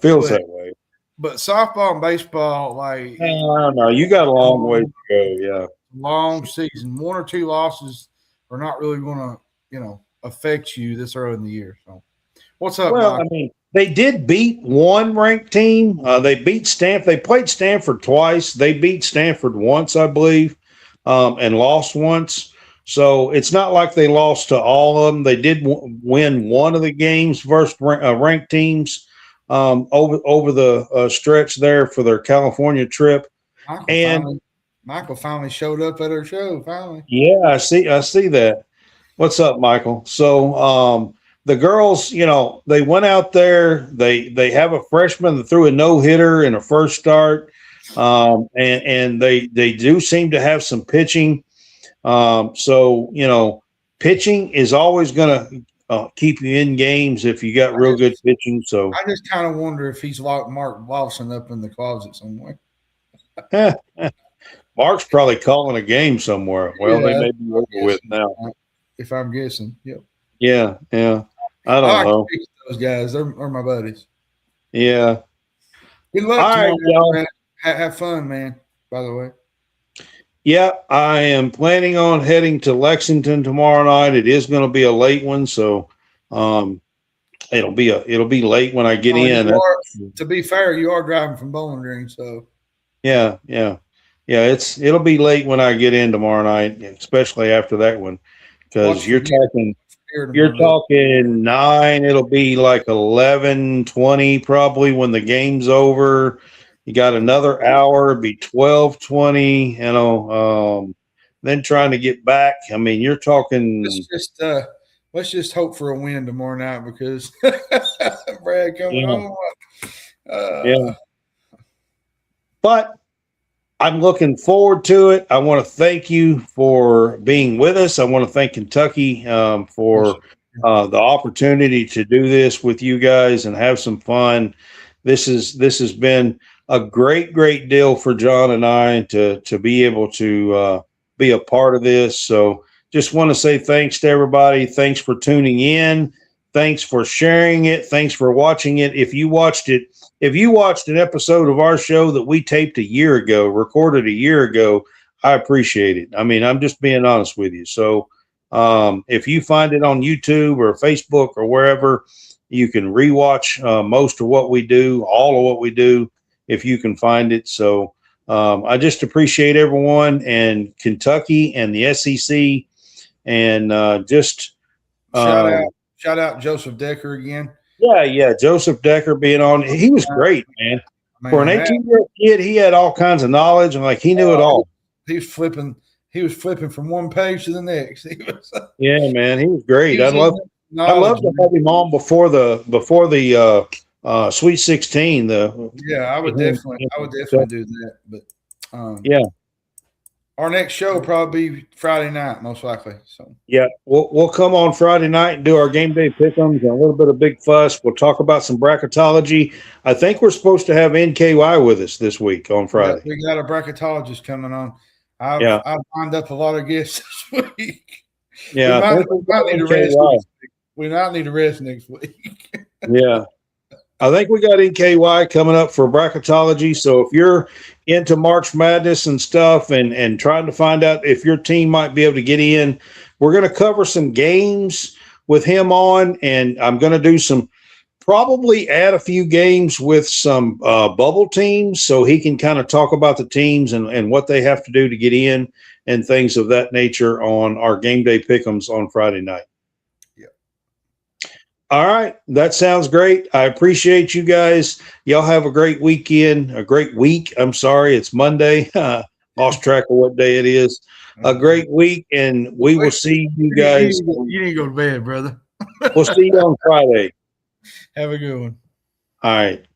feels that way. But softball and baseball, like no, you got a long way to go. Yeah, long season. 1 or 2 losses are not really going to, affect you this early in the year. So, what's up? Well, Mike? I mean, they did beat 1 ranked team. They beat Stanford. They played Stanford twice. They beat Stanford once, I believe, and lost once. So it's not like they lost to all of them. They did win one of the games versus ranked teams over the stretch there for their California trip. Michael finally showed up at our show. Finally, yeah, I see that. What's up, Michael? So the girls, they went out there. They have a freshman that threw a no-hitter in a first start, and they do seem to have some pitching. So pitching is always going to keep you in games if you got real good pitching. So I just kind of wonder if he's locked Mark Lawson up in the closet somewhere. Mark's probably calling a game somewhere. Well, they may be over with now. If I'm guessing, yep. Yeah. I don't know. Those guys, they're my buddies. Yeah. Good luck all tomorrow, right, y'all. man. Have fun, man. By the way. Yeah, I am planning on heading to Lexington tomorrow night. It is going to be a late one, so it'll be late when I get in. To be fair, you are driving from Bowling Green, so yeah. It'll be late when I get in tomorrow night, especially after that one, because you're talking 9. It'll be like 11:20 probably when the game's over. You got another hour, it'd be 12:20. Then trying to get back. I mean, you're talking. Let's just hope for a win tomorrow night because Brad coming home. Yeah. But I'm looking forward to it. I want to thank you for being with us. I want to thank Kentucky for the opportunity to do this with you guys and have some fun. This has been a great deal for John and I to be able to be a part of this. So just want to say thanks to everybody. Thanks for tuning in. Thanks for sharing it. Thanks for watching it. If you watched an episode of our show that we taped recorded a year ago, I appreciate it. I mean, I'm just being honest with you. So if you find it on YouTube or Facebook or wherever, you can rewatch most of what we do, all of what we do, if you can find it. So I just appreciate everyone and Kentucky and the SEC and shout out Joseph Decker again. Yeah, Joseph Decker being on. He was great, man. For an 18-year-old kid, he had all kinds of knowledge and he knew it all. He was flipping from one page to the next. Yeah, man, he was great. I love to have him on before the Sweet 16. I would definitely do that. But yeah. Our next show will probably be Friday night, most likely. So yeah, we'll come on Friday night and do our game day pick'ems and a little bit of Big Fuss. We'll talk about some bracketology. I think we're supposed to have NKY with us this week on Friday. Yeah, we got a bracketologist coming on. I've lined up a lot of guests this week. Yeah, we might need a rest next week. Yeah. I think we got NKY coming up for bracketology. So if you're into March Madness and stuff and trying to find out if your team might be able to get in, we're going to cover some games with him on, and I'm going to probably add a few games with some bubble teams so he can kind of talk about the teams and what they have to do to get in and things of that nature on our game day pick'ems on Friday night. All right. That sounds great. I appreciate you guys. Y'all have a great weekend, a great week. I'm sorry. It's Monday. Lost track of what day it is. A great week, and we will see you guys. You need to go to bed, brother. We'll see you on Friday. Have a good one. All right.